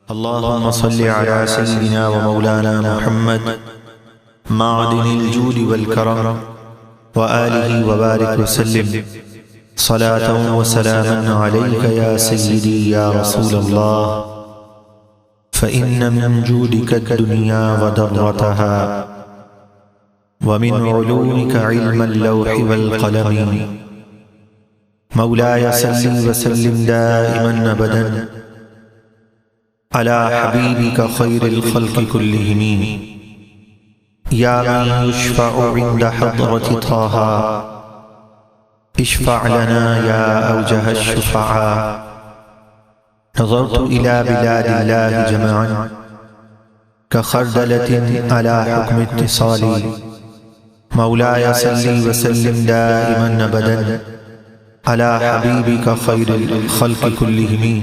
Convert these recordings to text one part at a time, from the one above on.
اللهم صل على سيدنا ومولانا محمد معدن الجود والكرم وآله وبارك وسلم صلاة وسلاما عليك يا سيدي يا رسول الله، فإن من جودك الدنيا وضرتها، ومن علومك علم اللوح والقلم. مولاي صل وسلم دائما أبدا على حبيبك خير الخلق كلهم، يا من يشفع عند حضرة طه، اشفع لنا يا أوجه الشفعاء. نظرت إلى بلاد الله جمعا كخردلة على حكم اتصالي. مولاي صل وسلم دائما أبدا على حبيبك خير الخلق كلهم.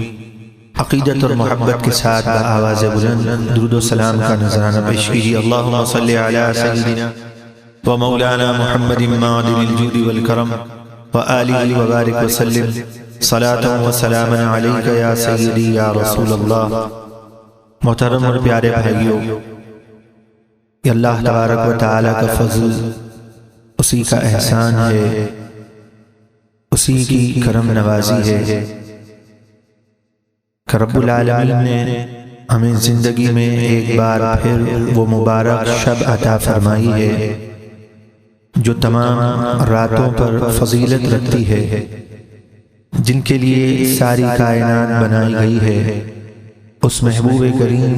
عقیدت اور محبت کے ساتھ بآواز بلند درود و سلام کا نذرانہ پیش کیجیے. اللہم صلی علی سیدنا و مولانا محمد معدن الجود والکرم وآلہ وبارک وسلم صلاة و سلاما علیک یا سیدی یا رسول اللہ. محترم اور پیارے بھائیوں، یہ اللہ تبارک و تعالی کا فضل، اسی کا احسان ہے، اسی کی کرم نوازی ہے کہ رب العالمین نے ہمیں زندگی میں ایک بار پھر وہ مبارک شب عطا فرمائی ہے جو تمام راتوں پر فضیلت رکھتی ہے، جن کے لیے ساری کائنات بنائی گئی ہے. اس محبوب کریم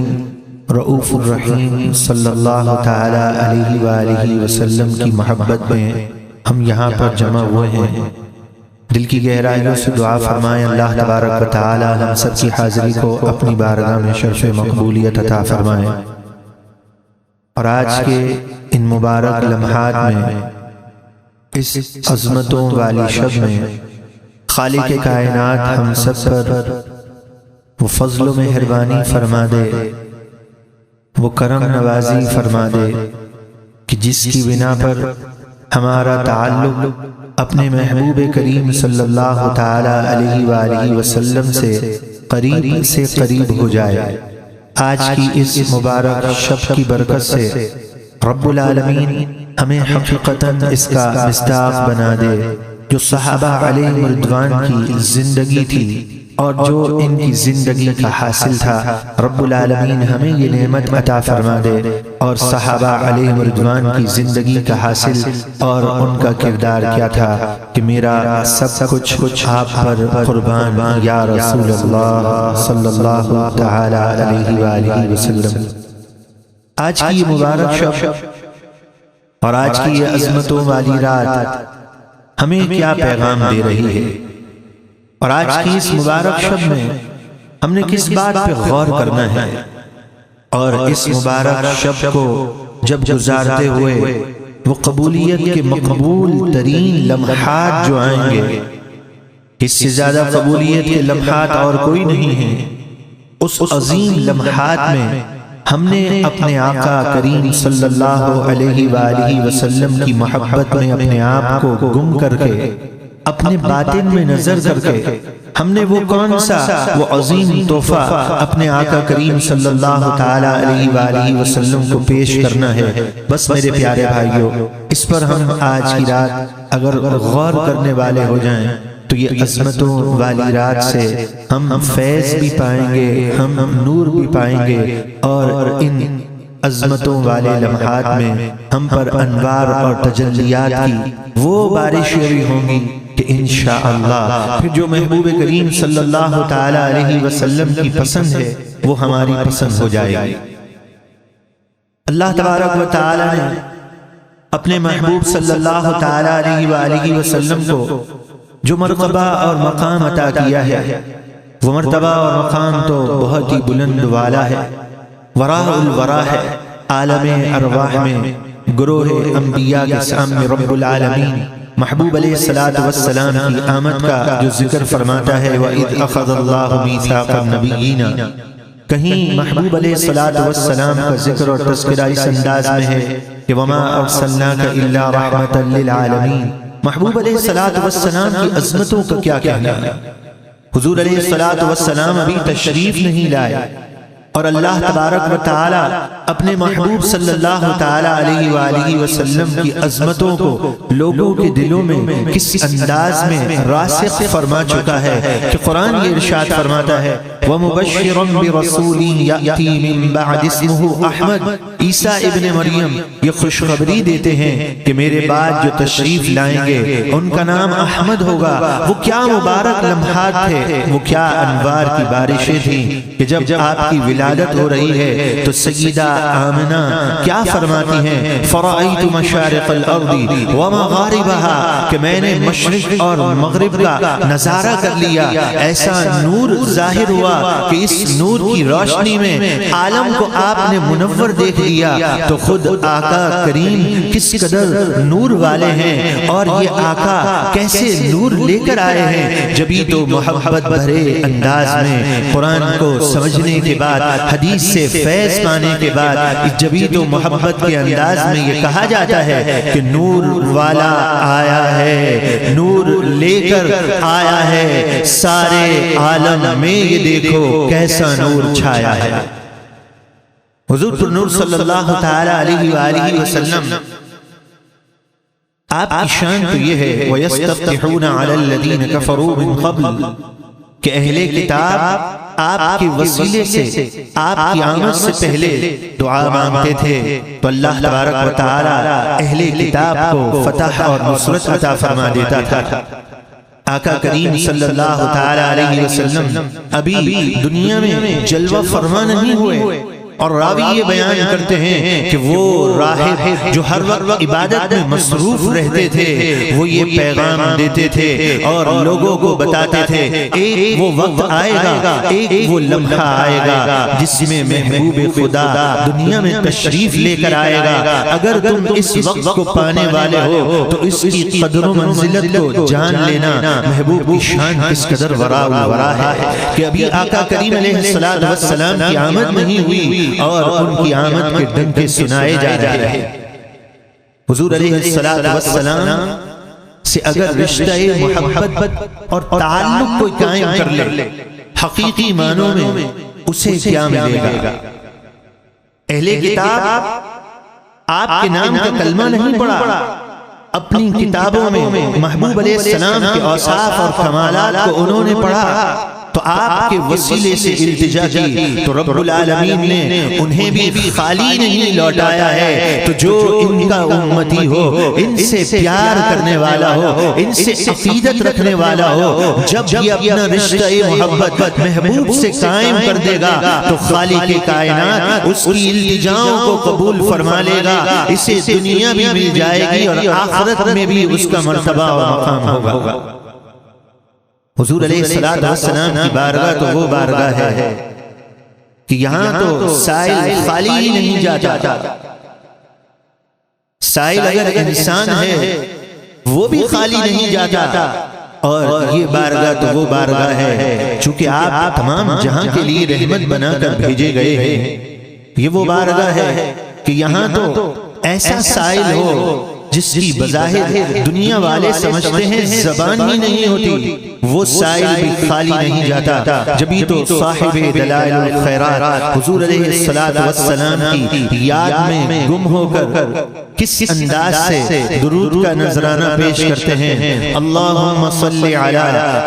رؤوف الرحیم صلی اللہ تعالی علیہ وآلہ وسلم کی محبت میں ہم یہاں پر جمع ہوئے ہیں. دل کی گہرائیوں سے دعا فرمائیں اللہ تبارک و تعالی ہم سب کی حاضری کو اپنی بارگاہ میں شرف مقبولیت عطا فرمائیں. اور آج کے ان مبارک لمحات میں، اس عظمتوں والی شب میں، خالق کائنات ہم سب پر وہ فضل و مہربانی فرما دے، وہ کرم نوازی فرما دے کہ جس کی بنا پر ہمارا تعلق اپنے محبوب کریم صلی اللہ تعالی علیہ وآلہ وسلم سے قریب ہو جائے. آج کی اس مبارک شب کی برکت سے رب العالمین ہمیں حقیقتاً اس کا مصداق بنا دے. جو صحابہ علیہم رضوان کی زندگی تھی اور جو ان کی زندگی کا حاصل تھا، رب العالمین ہمیں یہ نعمت عطا فرما دے. اور صحابہ علیہم رضوان کی زندگی کا حاصل اور ان کا کردار کیا تھا کہ میرا سب کچھ آپ پر قربان یا رسول اللہ صلی اللہ تعالی علیہ وآلہ وسلم. آج کی یہ مبارک شب اور آج کی یہ عظمتوں والی رات ہمیں کیا پیغام دے رہی ہے، اور آج کی اس مبارک شب میں ہم نے کس بات پہ غور کرنا ہے. اور اس مبارک شب کو جب گزارتے ہوئے وہ قبولیت کے مقبول ترین لمحات جو آئیں گے، اس سے زیادہ قبولیت کے لمحات اور کوئی نہیں ہیں. اس عظیم لمحات میں ہم نے اپنے آقا کریم صلی اللہ علیہ وآلہ وسلم کی محبت میں اپنے آپ کو گم کر کے، اپنے باطن میں نظر کر کے، ہم نے وہ کون سا وہ عظیم تحفہ اپنے آقا کریم صلی اللہ تعالی علیہ وآلہ وسلم کو پیش کرنا ہے. بس میرے پیارے بھائیوں، اس پر ہم آج کی رات اگر غور کرنے والے ہو جائیں تو یہ عظمتوں والی رات سے ہم فیض بھی پائیں گے، ہم نور بھی پائیں گے، اور ان عظمتوں والے لمحات میں ہم پر انوار اور تجلیات کی وہ بارشیں بھی ہوں گی کہ انشاءاللہ پھر جو محبوب کریم صلی اللہ تعالی علیہ وسلم کی پسند ہے وہ ہماری پسند ہو جائے گی. اللہ تبارک و تعالی نے اپنے محبوب صلی اللہ تعالی علیہ وآلہ وسلم کو جو مرتبہ اور مقام عطا کیا ہے، وہ مرتبہ اور مقام تو بہت ہی بلند والا ہے، وراء الورا ہے. عالم ارواح میں گروہ انبیاء کے سامنے رب العالمین محبوب علیہ السلام کی آمد کا جو ذکر فرماتا ہے، وَإِذْ أَخَذَ اللَّهُ مِيثَاقَ النَّبِيِّينَ، کہیں محبوب علیہ السلام کا ذکر اور تذکرہ اس انداز میں ہے کہ وَمَا أَرْسَلْنَاكَ إِلَّا رَحْمَةً لِلْعَالَمِينَ. محبوب علیہ السلام کی عظمتوں کا کیا کہنا ہے. حضور علیہ السلام ابھی تشریف نہیں لائے، اور اللہ تبارک و تعالی اپنے محبوب صلی اللہ تعالی علیہ وآلہ وسلم کی عظمتوں کو لوگوں کے دلوں میں کس انداز میں راسخ فرما چکا ہے کہ قرآن یہ ارشاد فرماتا ہے وَمُبَشِّرًا بِرَسُولٍ يَأْتِي مِن بَعْدِ اسْمُهُ احمد۔ عیسیٰ ابن مریم یہ خوشخبری دیتے ہیں کہ میرے بعد جو تشریف لائیں گے ان کا نام احمد ہوگا۔ وہ کیا مبارک لمحات تھے، وہ کیا انوار کی بارشیں تھیں کہ جب آپ کی ولادت ہو رہی ہے تو سیدہ آمنہ کیا فرماتی ہیں فَرَأَيْتُ مَشَارِقَ الْأَرْضِ وَمَغَارِبَهَا کہ میں نے مشرق اور مغرب کا نظارہ کر لیا، ایسا نور ظاہر ہوا کہ اس نور کی روشنی میں عالم کو آپ نے منور دیکھ لیا۔ تو خود آقا کریم کس قدر نور والے ہیں اور یہ آقا کیسے نور لے کر آئے ہیں۔ جبھی تو محبت بھرے انداز میں قرآن کو سمجھنے کے بعد، حدیث سے فیض پانے کے بعد، جبھی تو محبت کے انداز میں یہ کہا جاتا ہے کہ نور والا آیا ہے، نور لے کر آیا ہے، سارے عالم میں یہ دیکھو کیسا نور چھایا ہے۔ حضور پر نور صلی اللہ تعالی علیہ وآلہ وسلم آپ کی شان تو یہ ہے وَيَسْتَفْتِحُونَ عَلَى الَّذِينَ كَفَرُوا مِن قَبْلِ کہ اہل کتاب آپ کے وسیلے سے آپ کی آمد سے پہلے دعا مانگتے تھے تو اللہ تبارک و تعالی اہل کتاب کو فتح اور نصرت عطا فرما دیتا تھا۔ آقا کریم صلی اللہ تعالی علیہ وسلم ابھی دنیا میں جلوہ فرما نہیں ہوئے، اور راوی یہ بیان کرتے ہیں کہ وہ راہب جو ہر وقت عبادت میں مصروف رہتے تھے وہ یہ پیغام دیتے تھے اور لوگوں کو بتاتے تھے ایک وہ وقت آئے گا، ایک وہ لمحہ آئے گا جس میں محبوب خدا دنیا میں تشریف لے کر آئے گا۔ اگر تم اس وقت کو پانے والے ہو تو اس کی قدر و منزلت کو جان لینا۔ محبوب کی شان کس قدر ورا ہے کہ ابھی آقا کریم علیہ السلام کی آمد نہیں ہوئی اور ان کی آمد کے ڈنکے سنائے جا رہے ہیں۔ حضور علیہ السلام سے اگر رشتہ محبت اور تعلق کوئی قائم کر لے حقیقی معنوں میں اسے کیا ملے گا؟ اہل کتاب آپ کے نام کا کلمہ نہیں پڑھا، اپنی کتابوں میں محبوب علیہ السلام کے اوصاف اور کمالات کو انہوں نے پڑھا تو آپ کے وسیلے سے التجا کی تو رب العالمین نے انہیں بھی خالی نہیں لوٹایا ہے۔ تو جو ان کا امتی ہو، ان سے پیار کرنے والا ہو، ان سے عقیدت رکھنے والا ہو، جب یہ اپنا رشتہ محبت محبوب سے قائم کر دے گا تو خالق کائنات اس کی التجاؤں کو قبول فرما لے گا، اسے دنیا بھی مل جائے گی اور آخرت میں بھی اس کا مرتبہ و مقام ہوگا۔ حضور علیہ السلام کی بارگاہ تو وہ بارگاہ ہے کہ یہاں تو سائل خالی ہی نہیں جاتا، سائل اگر انسان ہے وہ بھی خالی نہیں جاتا، اور یہ بارگاہ تو وہ بارگاہ ہے چونکہ آپ تمام جہاں کے لیے رحمت بنا کر بھیجے گئے ہیں۔ یہ وہ بارگاہ ہے کہ یہاں تو ایسا سائل ہو جس کی بظاہر دنیا والے سمجھتے ہیں زبان ہی نہیں ہوتی، وہ سائل بھی خالی نہیں جاتا۔ جبھی تو صاحب دلائل الخیرات حضور علیہ السلام کی یاد میں گم ہو کر کس انداز سے درود کا نذرانہ پیش کرتے ہیں۔ اللہم صلی علی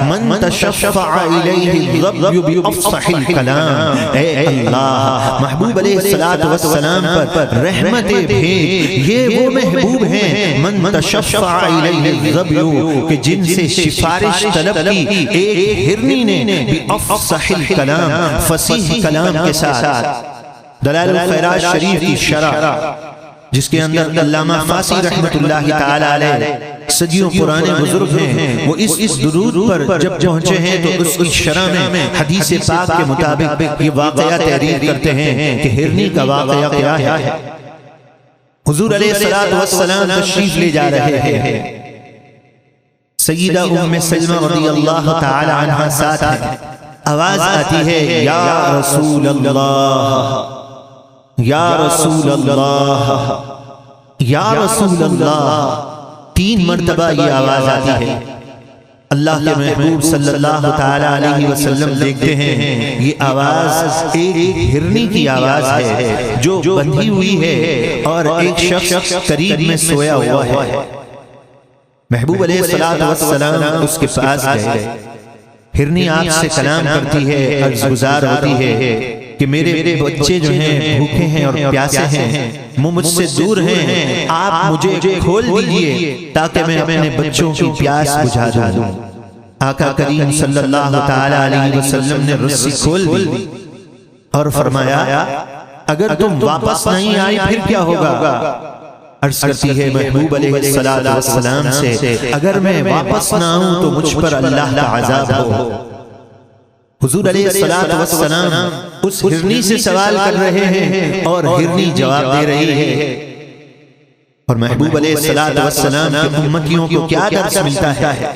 من تشفع الیہ الرب بافصح الکلام۔ اے اللہ محبوب علیہ السلام پر رحمتیں بھیج، یہ وہ محبوب ہیں من تشفع الیہ الرب کہ جن سے سفارش طلب کی ایک ہرنی نے بافصح الکلام، فصیح کلام کے ساتھ۔ دلائل الخیرات شریف کی شرح جس کے اندر علامہ فاسی رحمت اللہ تعالی علیہ صدیوں پرانے بزرگ ہیں، وہ اس درود پر جب پہنچے ہیں تو اس کی شرح میں حدیث پاک کے مطابق یہ واقعہ تحریر کرتے ہیں کہ ہرنی کا واقعہ کیا ہے۔ حضور علیہ السلام تشریف لے جا رہے ہیں، سیدہ ام سلمہ رضی اللہ تعالی عنہا ساتھ ہیں، آواز آتی ہے یا رسول اللہ، یا رسول اللہ، یا رسول اللہ، 3 مرتبہ یہ آواز آتی ہے۔ اللہ کے محبوب صلی اللہ تعالی علیہ وسلم دیکھتے ہیں یہ آواز ایک ہرنی کی آواز ہے جو بندھی ہوئی ہے اور ایک شخص قریب میں سویا ہوا ہے۔ محبوب علیہ السلام اس کے پاس گئے۔ ہرنی آپ سے کلام کرتی ہے، عرض گزار ہوتی ہے کہ میرے بچے جو ہیں بھوکے ہیں اور پیاسے ہیں، مجھ سے دور ہیں، آپ مجھے کھول دیجئے تاکہ میں اپنے بچوں کی پیاس بجھا دوں۔ آقا کریم صلی اللہ تعالی علیہ وسلم نے رسی کھول دی اور فرمایا اگر تم واپس نہیں آئی پھر کیا ہوگا؟ عرض کرتی ہے محبوب علیہ السلام سے اگر میں واپس نہ آؤں تو مجھ پر اللہ کا عذاب ہو۔ حضور علیہ السلام اس ہرنی سے سوال کر رہے ہیں اور ہرنی جواب دے رہی ہے، اور محبوب علیہ السلام کے امتیوں کو کیا درس ملتا ہے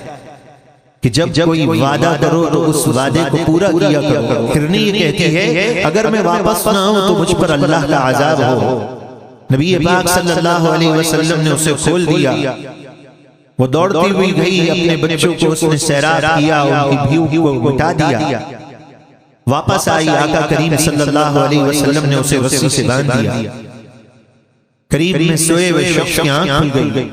کہ جب کوئی وعدہ کرو تو اس وعدے کو پورا کیا کرو۔ ہرنی یہ کہتی ہے اگر میں واپس نہ آؤں تو مجھ پر اللہ کا عذاب ہو۔ نبی پاک صلی اللہ علیہ وسلم نے اسے کھول دیا، وہ دوڑتی ہوئی گئی، اپنے بچوں کو اس نے سیراب کیا، ان کی بھیو کو مٹا دیا، واپس آئی، آقا کریم صلی اللہ علیہ وسلم نے اسے رسی سے باندھ دیا۔ قریب میں سوئے ہوئے شخص کی آنکھ کھل گئی،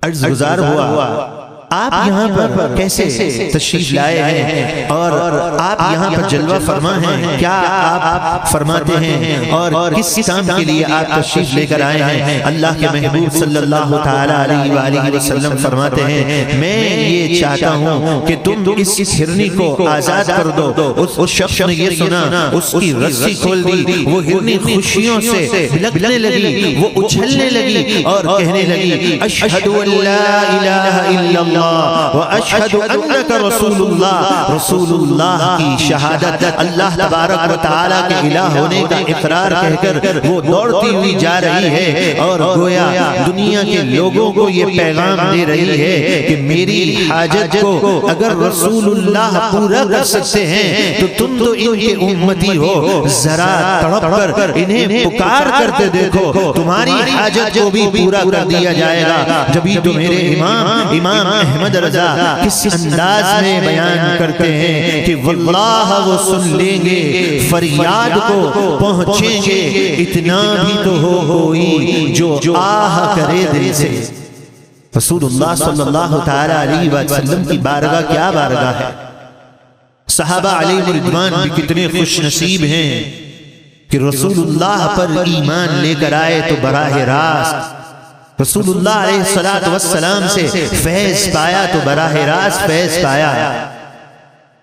عرض گزار ہوا آپ یہاں پر کیسے تشریف لائے ہیں اور آپ یہاں پر جلوہ فرما ہیں، کیا آپ فرماتے ہیں اور کس کام کے لیے آپ تشریف لے کر آئے ہیں؟ اللہ کے محبوب صلی اللہ تعالی علیہ وآلہ وسلم فرماتے ہیں میں یہ چاہتا ہوں کہ تم اس ہرنی کو آزاد کر دو۔ اس شخص نے یہ سنا، اس کی رسی کھول دی، وہ ہرنی خوشیوں سے بلکنے لگی، وہ اچھلنے لگی اور کہنے لگی اشہد ان لا الہ الا اللہ وَأَشْهَدُ أَنَّكَ رَسُولُ اللَّهِ، رسول اللہ کی شہادت، اللہ تبارک و تعالیٰ کے الہ ہونے کا اقرار کہہ کر وہ دوڑتی ہوئی جا رہی ہے اور گویا دنیا کے لوگوں کو یہ پیغام دے رہی ہے کہ میری حاجت کو اگر رسول اللہ پورا کر سکتے ہیں تو تم تو ان کے امتی ہو، ذرا تڑپ کر انہیں پکار کرتے دیکھو، تمہاری حاجت کو بھی پورا کر دیا جائے گا۔ جبھی تو میرے امام احمد رضا کس انداز میں بیان کرتے ہیں کہ واللہ وہ سن لیں گے، فریاد کو پہنچیں گے، اتنا بھی تو ہو کوئی جو آہ کرے دل سے۔ رسول اللہ صلی اللہ تعالی علیہ وسلم کی بارگاہ کیا بارگاہ ہے، صحابہ علیہ رضوان بھی کتنے خوش نصیب ہیں کہ رسول اللہ پر ایمان لے کر آئے تو براہ راست رسول اللہ علیہ السلام سے فیض پایا تو براہ راست فیض پایا۔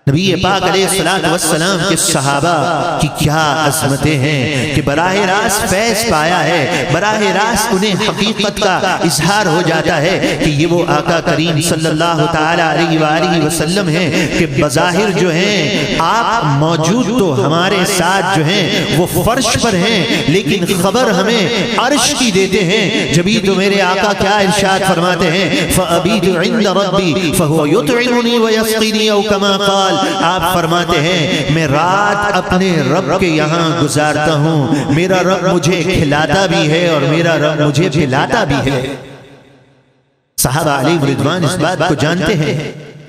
نبی پاک علیہ السلام کے صحابہ کی کیا عظمتیں ہیں کہ براہ راست فیض پایا ہے، براہ راست انہیں حقیقت کا اظہار ہو جاتا ہے کہ یہ وہ آقا کریم صلی اللہ تعالی علیہ وآلہ وسلم ہیں کہ بظاہر جو ہیں آپ موجود تو ہمارے ساتھ جو ہیں وہ فرش پر ہیں، لیکن خبر ہمیں عرش کی دیتے ہیں۔ جبھی تو میرے آقا کیا ارشاد فرماتے ہیں فَأَبِيتُ عِنْدَ رَبِّي فَهُوَ يُطْعِمُنِي وَيَسْقِنِي أَوْ كَمَا قَالَ، آپ فرماتے ہیں میں رات اپنے رب کے یہاں گزارتا ہوں، میرا رب مجھے کھلاتا بھی ہے اور میرا رب مجھے پلاتا بھی ہے۔ صحابہ علیہ رضوان اس بات کو جانتے ہیں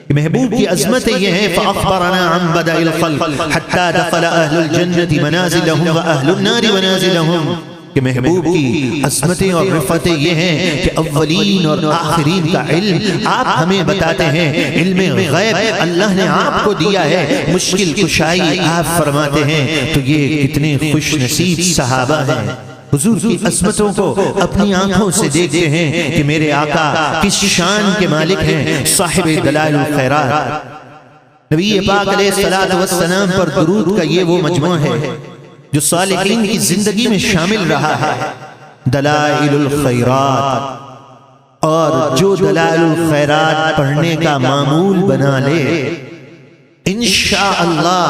کہ محبوب کی عظمت یہ ہے فَأَخْبَرَنَا عَنْ بَدَئِ الْخَلْقِ حَتَّى دَخَلَ أَهْلُ الْجَنَّةِ مَنَازِلَهُمْ وَأَهْلُ النَّارِ مَنَازِلَهُمْ، کہ محبوب کی عظمتیں اور رفعتیں یہ ہیں کہ اولین اور آخرین کا علم آپ ہمیں بتاتے ہیں، علم غیب اللہ نے آپ کو دیا ہے، مشکل کشائی آپ فرماتے ہیں، تو یہ کتنے خوش نصیب صحابہ ہیں، حضور کی عظمتوں کو اپنی آنکھوں سے دیکھتے ہیں کہ میرے آقا کس شان کے مالک ہیں، صاحب دلائل الخیرات۔ نبی پاک علیہ السلام پر درود کا یہ وہ مجموعہ ہے جو صالحین کی زندگی میں شامل رہا ہے، دلائل الخیرات، اور جو دلائل الخیرات پڑھنے کا معمول بنا لے انشاءاللہ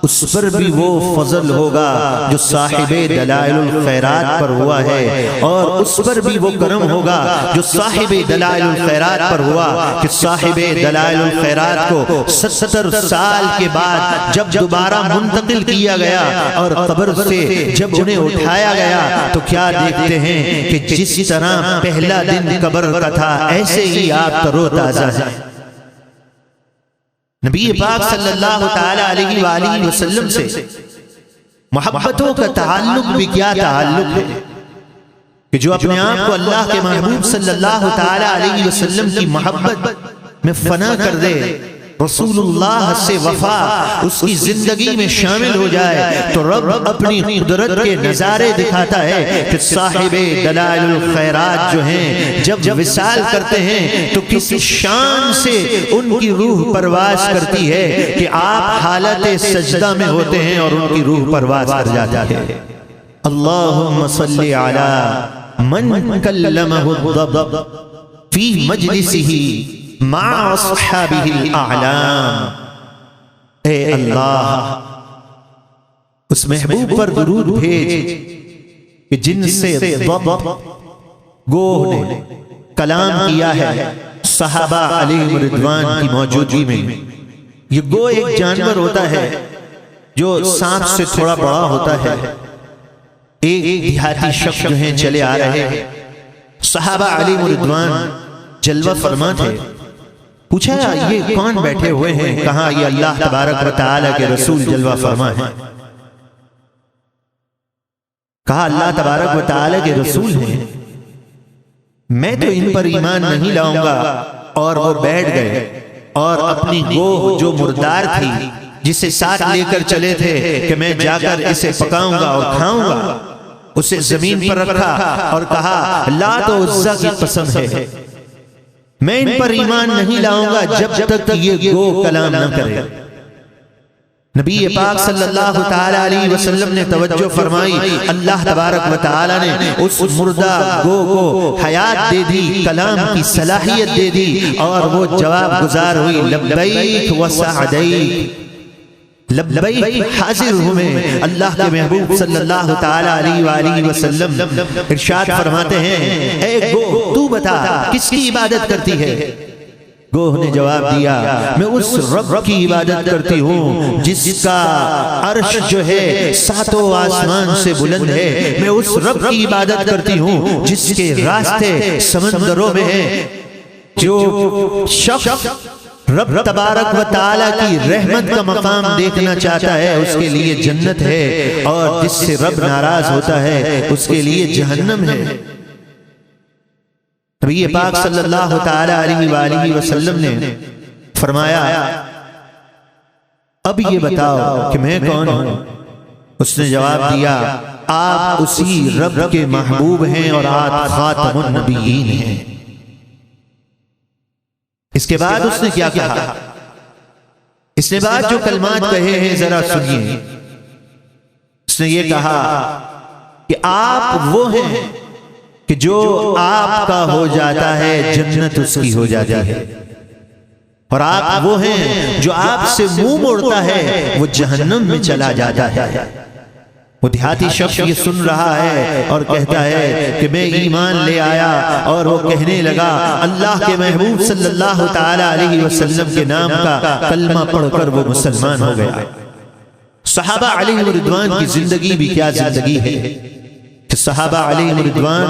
اس پر بھی وہ فضل ہوگا جو صاحب دلائل الخیرات پر ہوا ہے، اور اس پر بھی وہ کرم ہوگا جو صاحب دلائل الخیرات پر ہوا کہ صاحب دلائل الخیرات کو 70 سال کے بعد جب دوبارہ منتقل کیا گیا اور قبر سے جب انہیں اٹھایا گیا تو کیا دیکھتے ہیں کہ جس طرح پہلا دن قبر کا تھا ایسے ہی آپ تر و تازہ ہیں۔ نبی پاک صلی اللہ تعالی علیہ وآلہ وسلم سے محبتوں کا تعلق بھی کیا تعلق ہے کہ جو اپنے آپ کو اللہ کے محبوب صلی اللہ تعالی علیہ وسلم کی محبت میں فنا کر دے، رسول اللہ سے وفا اس کی زندگی میں شامل ہو جائے، تو رب اپنی قدرت کے نظارے دکھاتا ہے کہ صاحب دلائل الخیرات جو ہیں جب وصال کرتے ہیں تو کسی شان سے ان کی روح پرواز کرتی ہے کہ آپ حالت سجدہ میں ہوتے ہیں اور ان کی روح پرواز کر جاتی ہے۔ اللہم صلی علی من کلمہ الضب فی مجلسہ مع اصحابہ الاعلام۔ اے اللہ اس محبوب پر درود بھیج کہ جن سے ضب گوہ نے کلام کیا ہے صحابہ علیہ رضوان کی موجودگی میں۔ یہ گوہ ایک جانور ہوتا ہے جو سانپ سے تھوڑا بڑا ہوتا ہے۔ ایک دیہاتی شخص جو ہیں چلے آ رہے ہیں، صحابہ علیہ رضوان جلوہ فرما تھے۔ پوچھا یہ کون بیٹھے ہوئے ہیں؟ کہا یہ اللہ تبارک و تعالی کے رسول جلوہ فرما ہیں۔ کہا اللہ تبارک و تعالی کے رسول ہیں، میں تو ان پر ایمان نہیں لاؤں گا۔ اور وہ بیٹھ گئے اور اپنی گوہ جو مردار تھی جسے ساتھ لے کر چلے تھے کہ میں جا کر اسے پکاؤں گا اور کھاؤں گا، اسے زمین پر رکھا اور کہا لات و عزا کی قسم ہے میں ان پر ایمان نہیں لاؤں گا جب تک یہ گو کلام نہ کرے۔ نبی پاک صلی اللہ تعالی علیہ وسلم نے توجہ فرمائی، اللہ تبارک و تعالی نے اس مردہ گو کو حیات دے دی، کلام کی صلاحیت دے دی، اور وہ جواب گزار ہوئی لبیک و سعدیک، لبیک حاضر ہوں میں۔ اللہ کے محبوب صلی اللہ تعالی علیہ وآلہ وسلم ارشاد فرماتے ہیں اے گوہ تو بتا کس کی عبادت کرتی ہے؟ گوہ نے جواب دیا میں اس رب کی عبادت کرتی ہوں جس کا عرش جو ہے ساتوں آسمان سے بلند ہے، میں اس رب کی عبادت کرتی ہوں جس کے راستے سمندروں میں ہیں۔ جو شخص رب تبارک و تعالی کی رحمت کا مقام دیکھنا چاہتا ہے اس کے لیے جنت ہے، اور جس سے رب ناراض ہوتا ہے اس کے لیے جہنم ہے۔ نبی پاک صلی اللہ تعالی علیہ وآلہ وسلم نے فرمایا اب یہ بتاؤ کہ میں کون ہوں؟ اس نے جواب دیا آپ اسی رب کے محبوب ہیں اور آپ خاتم النبیین ہیں۔ اس کے بعد اس نے کیا کہا؟ اس نے بعد جو کلمات کہے ہیں ذرا سنیے۔ اس نے یہ کہا کہ آپ وہ ہیں کہ جو آپ کا ہو جاتا ہے جنت اس کی ہو جاتی ہے، اور آپ وہ ہیں جو آپ سے منہ موڑتا ہے وہ جہنم میں چلا جاتا ہے۔ وہ دیہاتی شخص یہ سن رہا ہے اور کہتا ہے کہ میں ایمان لے آیا، اور وہ کہنے لگا اللہ کے محبوب صلی اللہ تعالی علیہ وسلم کے نام کا کلمہ پڑھ کر وہ مسلمان ہو گیا۔ صحابہ علیہ رضوان کی زندگی بھی کیا زندگی ہے کہ صحابہ علیہ رضوان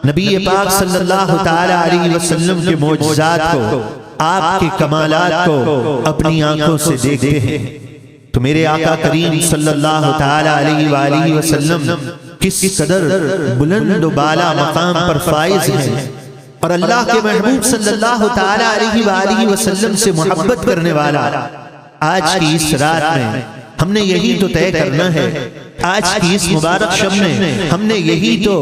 نبی پاک صلی اللہ تعالی علیہ وسلم کے معجزات کو، آپ کے کمالات کو اپنی آنکھوں سے دیکھتے ہیں۔ تو میرے آقا کریم صلی اللہ تعالی علیہ وآلہ وسلم کس قدر بلند و بالا مقام پر فائز ہیں، اور اللہ کے محبوب صلی اللہ تعالی علیہ وآلہ وسلم سے محبت کرنے والا آج کی اس رات میں ہم نے یہی تو طے کرنا ہے۔ آج کی اس مبارک شب میں ہم نے یہی تو